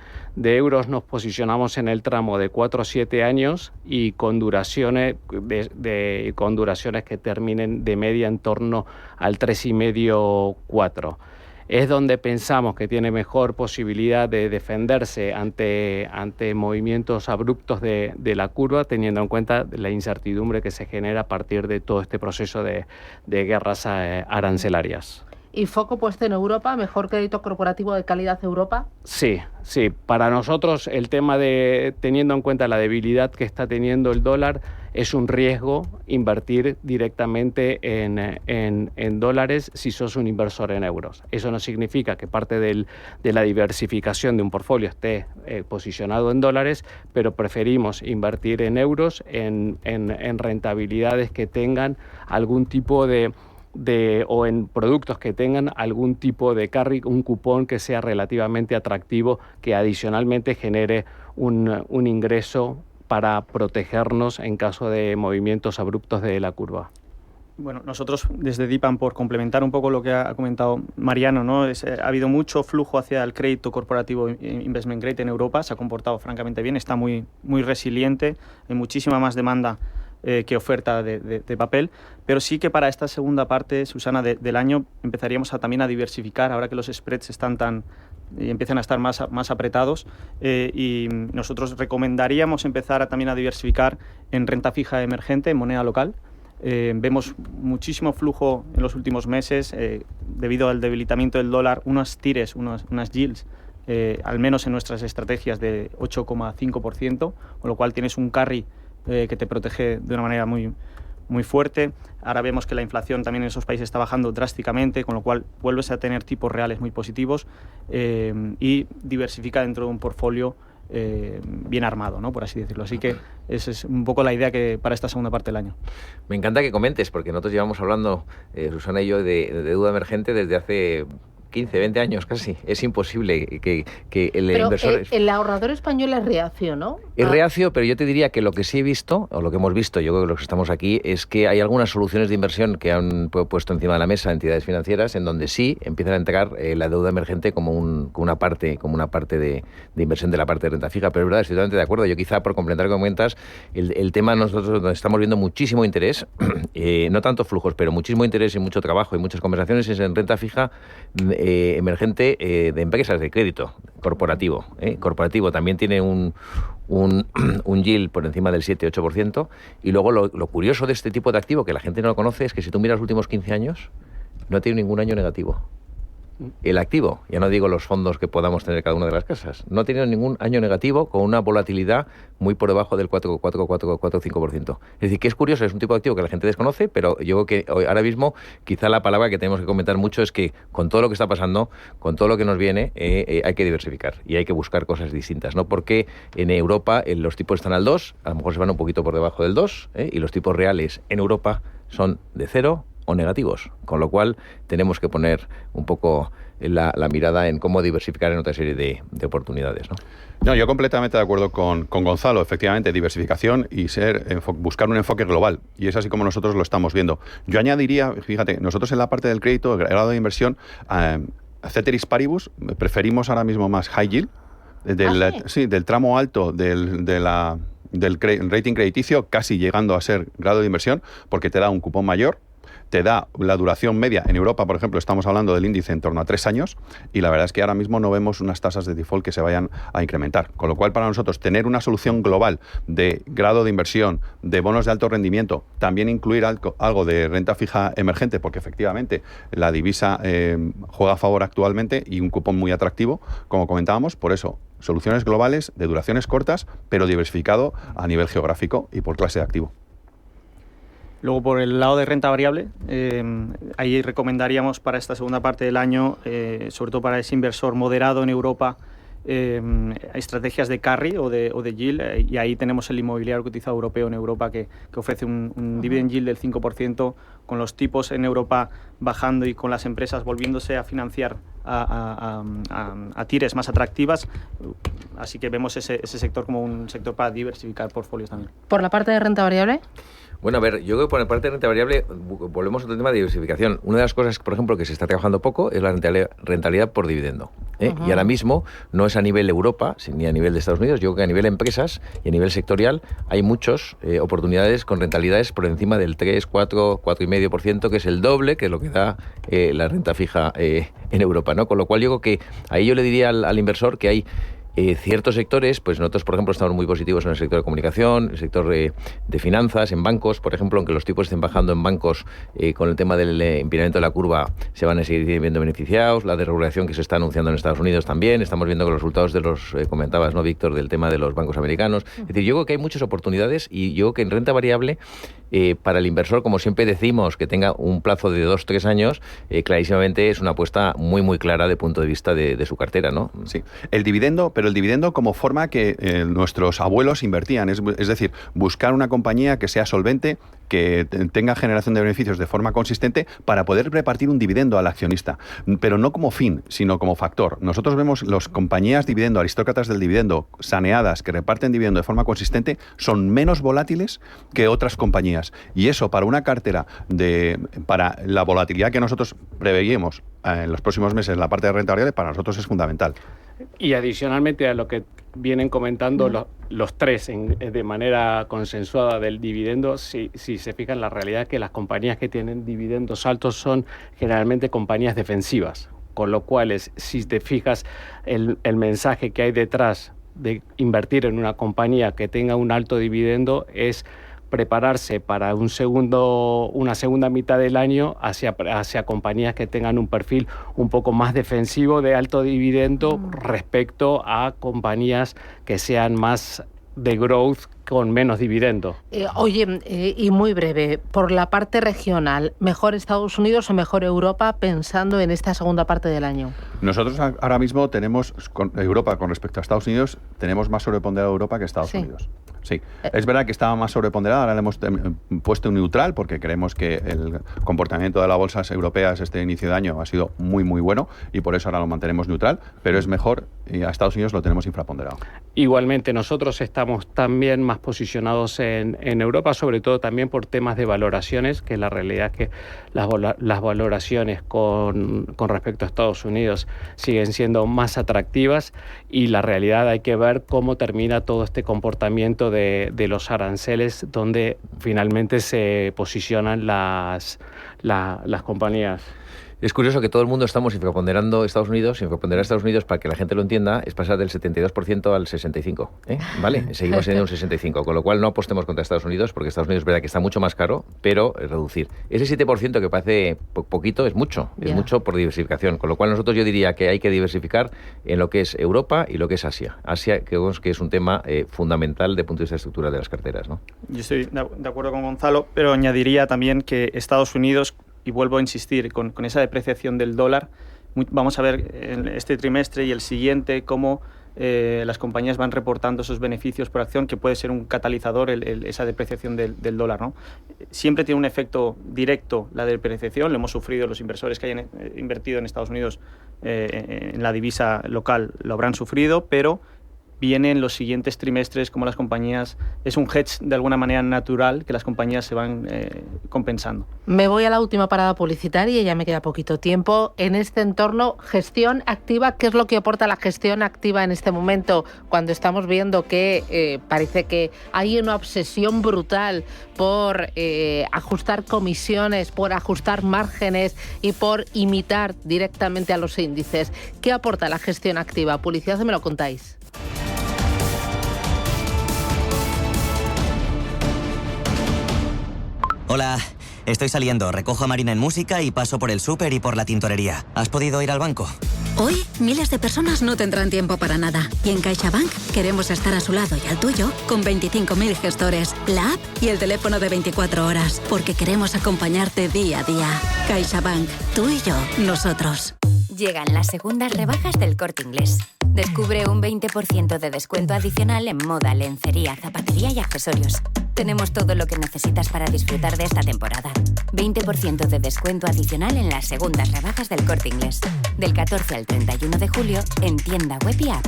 euros nos posicionamos en el tramo de 4 a 7 años y con duraciones con duraciones que terminen de media en torno al 3,5-4. Es donde pensamos que tiene mejor posibilidad de defenderse ante movimientos abruptos de la curva, teniendo en cuenta la incertidumbre que se genera a partir de todo este proceso de guerras arancelarias. ¿Y foco puesto en Europa? ¿Mejor crédito corporativo de calidad Europa? Sí. Para nosotros el tema de, teniendo en cuenta la debilidad que está teniendo el dólar, es un riesgo invertir directamente en dólares si sos un inversor en euros. Eso no significa que parte de la diversificación de un portfolio esté posicionado en dólares, pero preferimos invertir en euros, en rentabilidades que tengan algún tipo o en productos que tengan algún tipo de carry, un cupón que sea relativamente atractivo, que adicionalmente genere un ingreso para protegernos en caso de movimientos abruptos de la curva. Bueno, nosotros desde DIPAM, por complementar un poco lo que ha comentado Mariano, ¿no? Ha habido mucho flujo hacia el crédito corporativo investment grade en Europa, se ha comportado francamente bien, está muy resiliente, hay muchísima más demanda que oferta de papel, pero sí que para esta segunda parte, Susana, del año empezaríamos también a diversificar, ahora que los spreads empiezan a estar más apretados, y nosotros recomendaríamos empezar también a diversificar en renta fija emergente, en moneda local. Vemos muchísimo flujo en los últimos meses debido al debilitamiento del dólar, unas yields, al menos en nuestras estrategias, de 8,5%, con lo cual tienes un carry que te protege de una manera muy fuerte. Ahora vemos que la inflación también en esos países está bajando drásticamente, con lo cual vuelves a tener tipos reales muy positivos y diversifica dentro de un portfolio bien armado, ¿no? Por así decirlo. Así que esa es un poco la idea que para esta segunda parte del año. Me encanta que comentes, porque nosotros llevamos hablando, Susana y yo, de deuda emergente desde hace 15, 20 años casi. Es imposible que el inversor... el ahorrador español es reacio, ¿no? Es reacio, pero yo te diría que lo que sí he visto, o lo que hemos visto, yo creo que los que estamos aquí, es que hay algunas soluciones de inversión que han puesto encima de la mesa entidades financieras en donde sí empiezan a entregar la deuda emergente como una parte de inversión de la parte de renta fija. Pero es verdad, estoy totalmente de acuerdo. Yo quizá, por complementar lo que comentas, el tema nosotros donde estamos viendo muchísimo interés, no tanto flujos, pero muchísimo interés y mucho trabajo y muchas conversaciones es en renta fija emergente de empresas de crédito corporativo. Corporativo también tiene un yield por encima del 7-8%, y luego lo curioso de este tipo de activo, que la gente no lo conoce, es que si tú miras los últimos 15 años, no tiene ningún año negativo. El activo, ya no digo los fondos que podamos tener cada una de las casas, no ha tenido ningún año negativo con una volatilidad muy por debajo del 4-5%. Es decir, que es curioso, es un tipo de activo que la gente desconoce, pero yo creo que ahora mismo quizá la palabra que tenemos que comentar mucho es que con todo lo que está pasando, con todo lo que nos viene, hay que diversificar y hay que buscar cosas distintas, ¿no? Porque en Europa los tipos están al 2, a lo mejor se van un poquito por debajo del 2, y los tipos reales en Europa son de 0 o negativos, con lo cual tenemos que poner un poco la mirada en cómo diversificar en otra serie de oportunidades, ¿no? No, yo completamente de acuerdo con Gonzalo. Efectivamente, diversificación y buscar un enfoque global. Y es así como nosotros lo estamos viendo. Yo añadiría, fíjate, nosotros en la parte del crédito, el grado de inversión, ceteris paribus, preferimos ahora mismo más high yield, del tramo alto del rating crediticio, casi llegando a ser grado de inversión, porque te da un cupón mayor, te da la duración media. En Europa, por ejemplo, estamos hablando del índice en torno a 3 años, y la verdad es que ahora mismo no vemos unas tasas de default que se vayan a incrementar. Con lo cual, para nosotros, tener una solución global de grado de inversión, de bonos de alto rendimiento, también incluir algo de renta fija emergente, porque efectivamente la divisa juega a favor actualmente, y un cupón muy atractivo, como comentábamos. Por eso, soluciones globales de duraciones cortas, pero diversificado a nivel geográfico y por clase de activo. Luego, por el lado de renta variable, ahí recomendaríamos para esta segunda parte del año, sobre todo para ese inversor moderado en Europa, estrategias de carry o de yield, y ahí tenemos el inmobiliario cotizado europeo en Europa que ofrece un dividend yield del 5%, con los tipos en Europa bajando y con las empresas volviéndose a financiar a tires más atractivas. Así que vemos ese sector como un sector para diversificar portfolios también. ¿Por la parte de renta variable? Bueno, a ver, yo creo que por la parte de renta variable volvemos a otro tema de diversificación. Una de las cosas, por ejemplo, que se está trabajando poco es la rentabilidad por dividendo. Y ahora mismo no es a nivel Europa ni a nivel de Estados Unidos. Yo creo que a nivel empresas y a nivel sectorial hay muchas oportunidades con rentabilidades por encima del 3, 4, 4,5%, que es el doble que lo que da la renta fija en Europa, ¿no? Con lo cual yo creo que ahí yo le diría al inversor que hay ciertos sectores, pues nosotros, por ejemplo, estamos muy positivos en el sector de comunicación, el sector de finanzas, en bancos, por ejemplo, aunque los tipos estén bajando en bancos, con el tema del empinamiento de la curva se van a seguir viendo beneficiados, la desregulación que se está anunciando en Estados Unidos también, estamos viendo que los resultados de los, comentabas, ¿no, Víctor?, del tema de los bancos americanos. Es decir, yo creo que hay muchas oportunidades, y yo creo que en renta variable, para el inversor, como siempre decimos, que tenga un plazo de 2-3 años, clarísimamente es una apuesta muy, muy clara de punto de vista de su cartera, ¿no? Sí, pero el dividendo como forma que nuestros abuelos invertían, es decir, buscar una compañía que sea solvente, que tenga generación de beneficios de forma consistente para poder repartir un dividendo al accionista, pero no como fin, sino como factor. Nosotros vemos las compañías dividendo, aristócratas del dividendo, saneadas, que reparten dividendo de forma consistente, son menos volátiles que otras compañías, y eso para una cartera para la volatilidad que nosotros preveíamos en los próximos meses en la parte de renta variable, para nosotros es fundamental. Y adicionalmente a lo que vienen comentando los tres de manera consensuada del dividendo, si se fijan, la realidad es que las compañías que tienen dividendos altos son generalmente compañías defensivas, con lo cual, si te fijas, el mensaje que hay detrás de invertir en una compañía que tenga un alto dividendo es prepararse para una segunda mitad del año hacia compañías que tengan un perfil un poco más defensivo de alto dividendo respecto a compañías que sean más de growth con menos dividendo. Y muy breve, por la parte regional, ¿mejor Estados Unidos o mejor Europa pensando en esta segunda parte del año? Nosotros ahora mismo tenemos, Europa con respecto a Estados Unidos, tenemos más sobreponderado Europa que Estados Unidos. Sí, es verdad que estaba más sobreponderada, ahora le hemos puesto un neutral porque creemos que el comportamiento de las bolsas europeas este inicio de año ha sido muy bueno y por eso ahora lo mantenemos neutral, pero es mejor, y a Estados Unidos lo tenemos infraponderado. Igualmente, nosotros estamos también más posicionados en Europa, sobre todo también por temas de valoraciones, que la realidad es que las valoraciones con respecto a Estados Unidos siguen siendo más atractivas y la realidad hay que ver cómo termina todo este comportamiento de los aranceles, donde finalmente se posicionan las compañías. Es curioso que todo el mundo estamos infraponderando Estados Unidos. Infraponderar Estados Unidos, para que la gente lo entienda, es pasar del 72% al 65%. ¿Vale? Seguimos teniendo un 65%, con lo cual no apostemos contra Estados Unidos, porque Estados Unidos es verdad que está mucho más caro, pero reducir. Ese 7% que parece poquito es mucho, es mucho por diversificación. Con lo cual yo diría que hay que diversificar en lo que es Europa y lo que es Asia. Asia creo que es un tema fundamental desde el punto de vista de estructura de las carteras, ¿no? Yo estoy de acuerdo con Gonzalo, pero añadiría también que Estados Unidos, y vuelvo a insistir, con esa depreciación del dólar, vamos a ver en este trimestre y el siguiente cómo las compañías van reportando esos beneficios por acción, que puede ser un catalizador esa depreciación del dólar, ¿no? Siempre tiene un efecto directo la depreciación, lo hemos sufrido los inversores que hayan invertido en Estados Unidos en la divisa local, lo habrán sufrido, pero viene en los siguientes trimestres como las compañías, es un hedge de alguna manera natural que las compañías se van compensando. Me voy a la última parada publicitaria y ya me queda poquito tiempo. En este entorno, gestión activa, ¿qué es lo que aporta la gestión activa en este momento? Cuando estamos viendo que parece que hay una obsesión brutal por ajustar comisiones, por ajustar márgenes y por imitar directamente a los índices. ¿Qué aporta la gestión activa? Publicidad, me lo contáis. Hola, estoy saliendo, recojo a Marina en música y paso por el súper y por la tintorería. ¿Has podido ir al banco? Hoy, miles de personas no tendrán tiempo para nada. Y en CaixaBank queremos estar a su lado y al tuyo con 25.000 gestores, la app y el teléfono de 24 horas. Porque queremos acompañarte día a día. CaixaBank, tú y yo, nosotros. Llegan las segundas rebajas del Corte Inglés. Descubre un 20% de descuento adicional en moda, lencería, zapatería y accesorios. Tenemos todo lo que necesitas para disfrutar de esta temporada. 20% de descuento adicional en las segundas rebajas del Corte Inglés. Del 14 al 31 de julio en tienda web y app.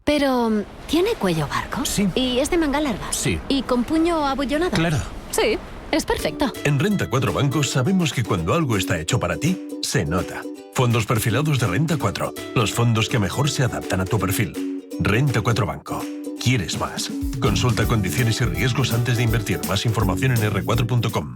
Pero, ¿tiene cuello barco? Sí. ¿Y es de manga larga? Sí. ¿Y con puño abullonado? Claro. Sí, es perfecto. En Renta 4 Banco sabemos que cuando algo está hecho para ti, se nota. Fondos perfilados de Renta 4. Los fondos que mejor se adaptan a tu perfil. Renta 4 Banco. ¿Quieres más? Consulta condiciones y riesgos antes de invertir. Más información en r4.com.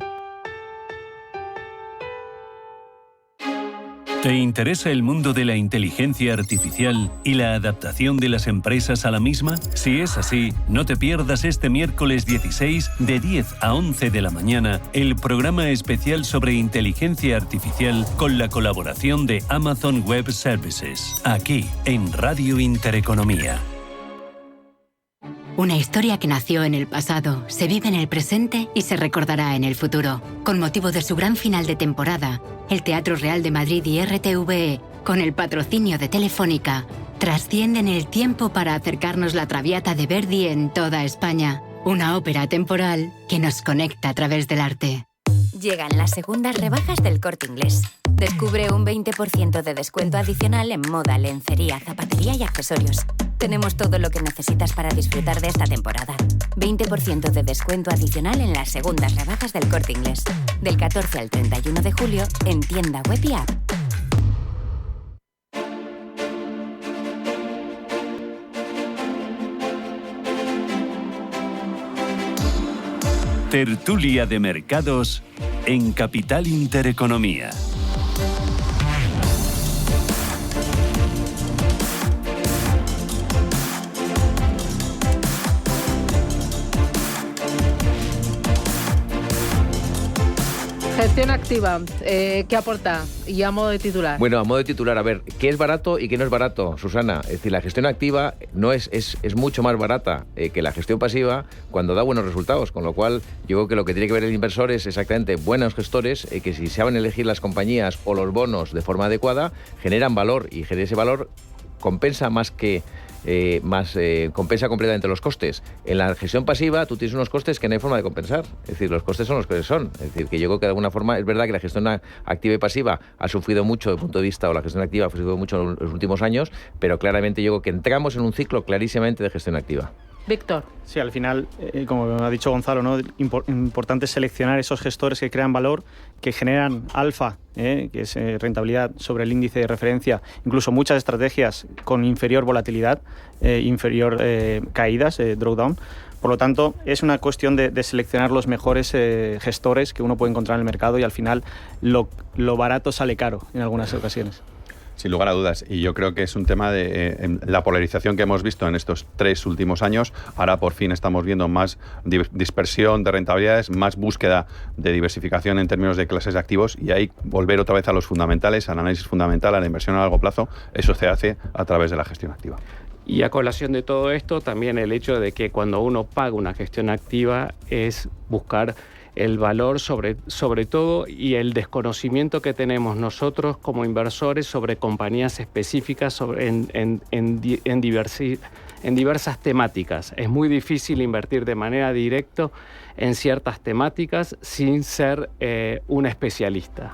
¿Te interesa el mundo de la inteligencia artificial y la adaptación de las empresas a la misma? Si es así, no te pierdas este miércoles 16 de 10 a 11 de la mañana el programa especial sobre inteligencia artificial con la colaboración de Amazon Web Services, aquí en Radio Intereconomía. Una historia que nació en el pasado, se vive en el presente y se recordará en el futuro. Con motivo de su gran final de temporada, el Teatro Real de Madrid y RTVE, con el patrocinio de Telefónica, trascienden el tiempo para acercarnos la Traviata de Verdi en toda España. Una ópera temporal que nos conecta a través del arte. Llegan las segundas rebajas del Corte Inglés. Descubre un 20% de descuento adicional en moda, lencería, zapatería y accesorios. Tenemos todo lo que necesitas para disfrutar de esta temporada. 20% de descuento adicional en las segundas rebajas del Corte Inglés. Del 14 al 31 de julio en tienda web y app. Tertulia de mercados en Capital Intereconomía. Gestión activa, ¿qué aporta? Y a modo de titular. Bueno, a modo de titular, a ver, ¿qué es barato y qué no es barato, Susana? Es decir, la gestión activa no es mucho más barata que la gestión pasiva cuando da buenos resultados, con lo cual yo creo que lo que tiene que ver el inversor es exactamente buenos gestores que si saben elegir las compañías o los bonos de forma adecuada, generan valor y ese valor compensa compensa completamente los costes. En la gestión pasiva tú tienes unos costes que no hay forma de compensar. Es decir, los costes son los que son. Es decir, que yo creo que de alguna forma es verdad que la gestión activa y pasiva ha sufrido mucho desde el punto de vista, o la gestión activa ha sufrido mucho en los últimos años, pero claramente yo creo que entramos en un ciclo clarísimamente de gestión activa. Víctor. Sí, al final, como ha dicho Gonzalo, ¿no? Importante seleccionar esos gestores que crean valor, que generan alfa, que es rentabilidad sobre el índice de referencia, incluso muchas estrategias con inferior volatilidad, inferior caídas, drawdown. Por lo tanto, es una cuestión de seleccionar los mejores gestores que uno puede encontrar en el mercado y al final lo barato sale caro en algunas ocasiones. Sin lugar a dudas, y yo creo que es un tema de la polarización que hemos visto en estos 3 últimos años. Ahora por fin estamos viendo más dispersión de rentabilidades, más búsqueda de diversificación en términos de clases de activos, y ahí volver otra vez a los fundamentales, al análisis fundamental, a la inversión a largo plazo. Eso se hace a través de la gestión activa. Y a colación de todo esto, también el hecho de que cuando uno paga una gestión activa es buscar el valor sobre todo y el desconocimiento que tenemos nosotros como inversores sobre compañías específicas en diversas temáticas. Es muy difícil invertir de manera directa en ciertas temáticas sin ser un especialista.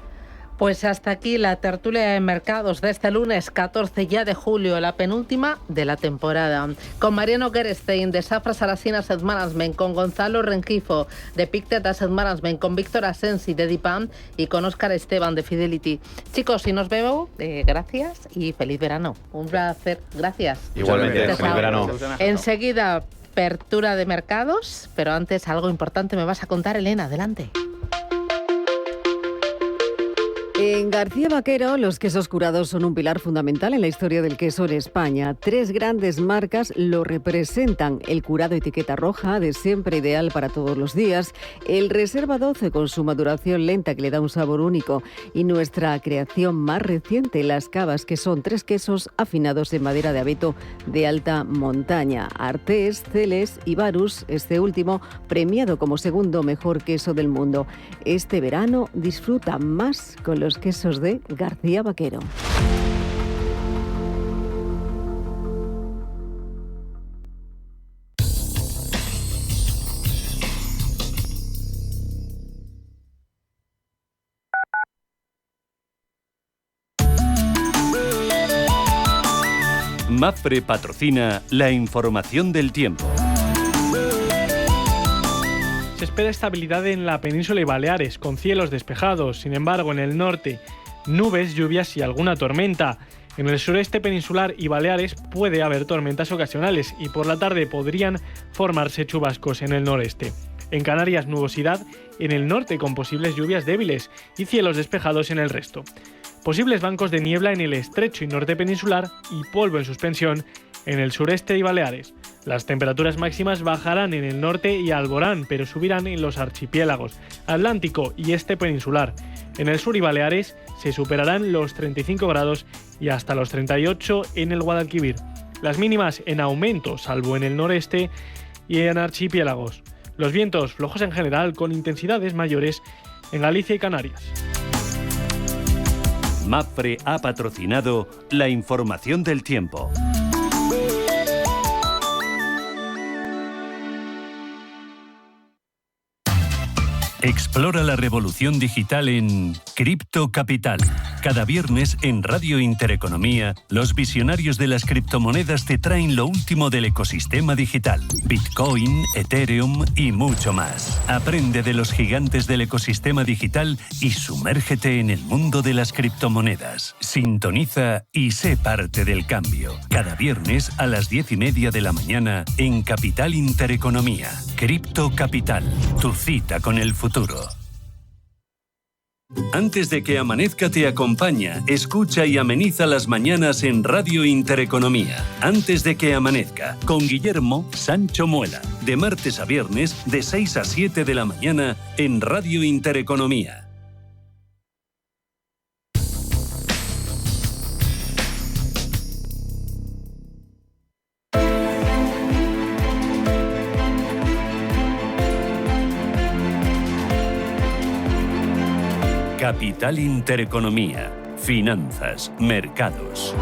Pues hasta aquí la tertulia de mercados de este lunes 14 ya de julio, la penúltima de la temporada. Con Mariano Gerstein de Safra Saracen Asset Management, con Gonzalo Rengifo de Pictet Asset Management, con Víctor Asensi de DIPAM y con Óscar Esteban de Fidelity. Chicos, si nos vemos, gracias y feliz verano. Un placer. Gracias. Igualmente, feliz verano. Enseguida, apertura de mercados, pero antes algo importante me vas a contar, Elena. Adelante. En García Vaquero, los quesos curados son un pilar fundamental en la historia del queso en España. 3 grandes marcas lo representan: el curado etiqueta roja, de siempre ideal para todos los días; el reserva 12, con su maduración lenta que le da un sabor único; y nuestra creación más reciente, las cavas, que son 3 quesos afinados en madera de abeto de alta montaña: Artés, Celes y Varus, este último premiado como segundo mejor queso del mundo. Este verano disfruta más con los quesos de García Vaquero. Mapfre patrocina la información del tiempo. Se espera estabilidad en la península y Baleares, con cielos despejados. Sin embargo, en el norte, nubes, lluvias y alguna tormenta. En el sureste peninsular y Baleares puede haber tormentas ocasionales y por la tarde podrían formarse chubascos en el noreste. En Canarias, nubosidad en el norte con posibles lluvias débiles y cielos despejados en el resto. Posibles bancos de niebla en el estrecho y norte peninsular y polvo en suspensión en el sureste y Baleares. Las temperaturas máximas bajarán en el norte y Alborán, pero subirán en los archipiélagos Atlántico y este peninsular. En el sur y Baleares se superarán los 35 grados y hasta los 38 en el Guadalquivir. Las mínimas en aumento, salvo en el noreste y en archipiélagos. Los vientos flojos en general, con intensidades mayores en Galicia y Canarias. Mapfre ha patrocinado la información del tiempo. Explora la revolución digital en Cripto Capital. Cada viernes en Radio Intereconomía, los visionarios de las criptomonedas te traen lo último del ecosistema digital. Bitcoin, Ethereum y mucho más. Aprende de los gigantes del ecosistema digital y sumérgete en el mundo de las criptomonedas. Sintoniza y sé parte del cambio. Cada viernes a las 10:30 de la mañana en Capital Intereconomía. Cripto Capital, tu cita con el futuro. Antes de que amanezca te acompaña, escucha y ameniza las mañanas en Radio Intereconomía. Antes de que amanezca, con Guillermo Sancho Muela, de martes a viernes de 6 a 7 de la mañana en Radio Intereconomía. Capital Intereconomía. Finanzas, mercados.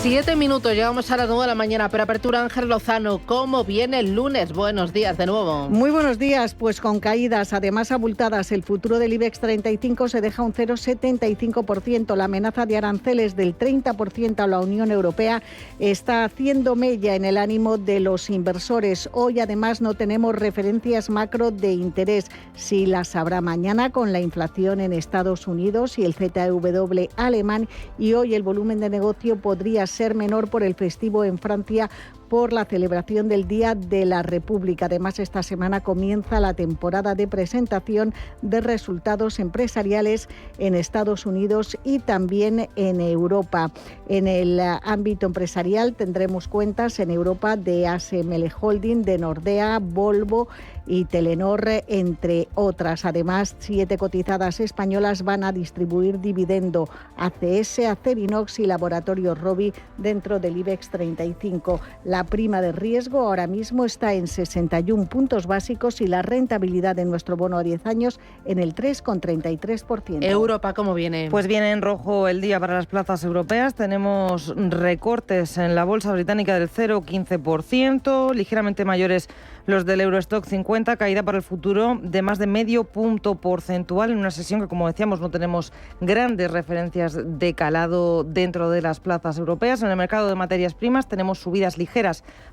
7 minutos, llegamos a las 9 de la mañana, pero apertura Ángel Lozano. ¿Cómo viene el lunes? Buenos días de nuevo. Muy buenos días, pues con caídas, además abultadas. El futuro del IBEX 35 se deja un 0,75%. La amenaza de aranceles del 30% a la Unión Europea está haciendo mella en el ánimo de los inversores. Hoy además no tenemos referencias macro de interés. Sí las habrá mañana con la inflación en Estados Unidos y el ZEW alemán, y hoy el volumen de negocio podría ser menor por el festivo en Francia por la celebración del Día de la República. Además, esta semana comienza la temporada de presentación de resultados empresariales en Estados Unidos y también en Europa. En el ámbito empresarial tendremos cuentas en Europa de ASML Holding, de Nordea, Volvo y Telenor, entre otras. Además, 7 cotizadas españolas van a distribuir dividendo: ACS, Acerinox y Laboratorios Rovi dentro del IBEX 35. La prima de riesgo ahora mismo está en 61 puntos básicos y la rentabilidad de nuestro bono a 10 años en el 3,33%. Europa, ¿cómo viene? Pues viene en rojo el día para las plazas europeas. Tenemos recortes en la bolsa británica del 0,15%, ligeramente mayores los del Eurostock 50, caída para el futuro de más de medio punto porcentual en una sesión que, como decíamos, no tenemos grandes referencias de calado dentro de las plazas europeas. En el mercado de materias primas tenemos subidas ligeras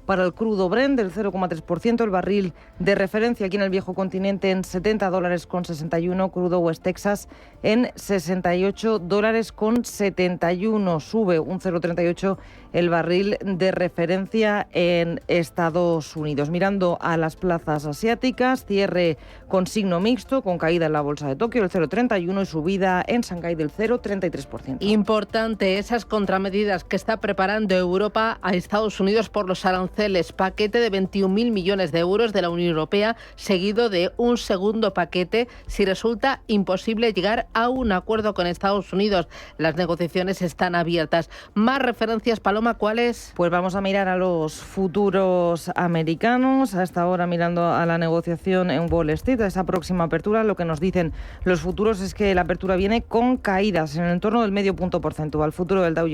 para el crudo Brent del 0,3%, el barril de referencia aquí en el viejo continente en $70,61, crudo West Texas en $68,71, sube un 0,38 el barril de referencia en Estados Unidos. Mirando a las plazas asiáticas, cierre con signo mixto, con caída en la bolsa de Tokio del 0,31 y subida en Shanghái del 0,33%. Importante esas contramedidas que está preparando Europa a Estados Unidos por los aranceles. Paquete de 21.000 millones de euros de la Unión Europea, seguido de un segundo paquete si resulta imposible llegar a un acuerdo con Estados Unidos. Las negociaciones están abiertas. Más referencias, Paloma, ¿cuáles? Pues vamos a mirar a los futuros americanos. Hasta ahora, mirando a la negociación en Wall Street, a esa próxima apertura, lo que nos dicen los futuros es que la apertura viene con caídas en el entorno del medio punto porcentual. Futuro del Dow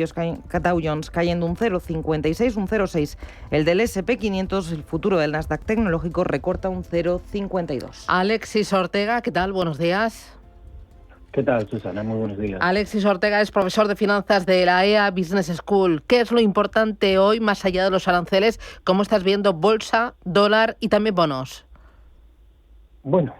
Jones cayendo un 0,56, un 0,6. El del S&P 500, el futuro del Nasdaq tecnológico, recorta un 0,52. Alexis Ortega, ¿qué tal? Buenos días. ¿Qué tal, Susana? Muy buenos días. Alexis Ortega es profesor de finanzas de la EA Business School. ¿Qué es lo importante hoy, más allá de los aranceles? ¿Cómo estás viendo bolsa, dólar y también bonos? Bueno,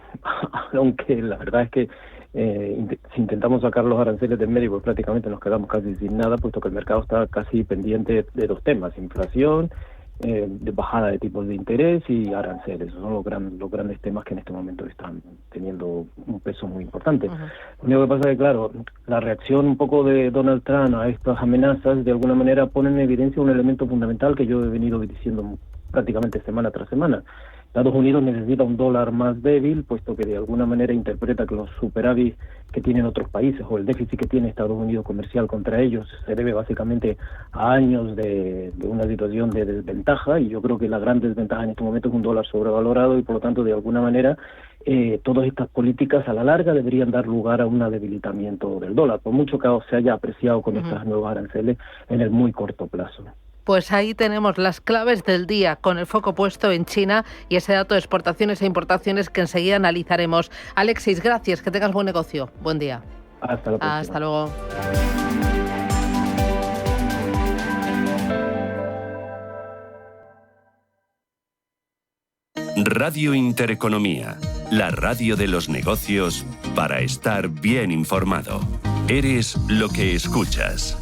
aunque la verdad es que si intentamos sacar los aranceles del medio, pues prácticamente nos quedamos casi sin nada, puesto que el mercado está casi pendiente de dos temas: inflación, de bajada de tipos de interés y aranceles. Esos son los grandes temas que en este momento están teniendo un peso muy importante. Lo único que pasa es que, claro, la reacción un poco de Donald Trump a estas amenazas de alguna manera pone en evidencia un elemento fundamental que yo he venido diciendo prácticamente semana tras semana. Estados Unidos necesita un dólar más débil, puesto que de alguna manera interpreta que los superávit que tienen otros países o el déficit que tiene Estados Unidos comercial contra ellos se debe básicamente a años de una situación de desventaja, y yo creo que la gran desventaja en este momento es un dólar sobrevalorado y por lo tanto de alguna manera todas estas políticas a la larga deberían dar lugar a un debilitamiento del dólar, por mucho que se haya apreciado con estas nuevas aranceles en el muy corto plazo. Pues ahí tenemos las claves del día, con el foco puesto en China y ese dato de exportaciones e importaciones que enseguida analizaremos. Alexis, gracias, que tengas buen negocio. Buen día. Hasta la próxima. Hasta luego. Radio Intereconomía, la radio de los negocios para estar bien informado. Eres lo que escuchas.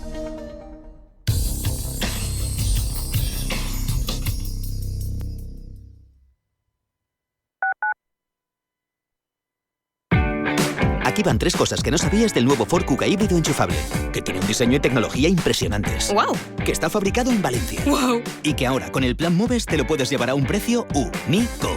Aquí van 3 cosas que no sabías del nuevo Ford Kuga híbrido enchufable. Que tiene un diseño y tecnología impresionantes. ¡Wow! Que está fabricado en Valencia. ¡Wow! Y que ahora, con el plan Moves, te lo puedes llevar a un precio único.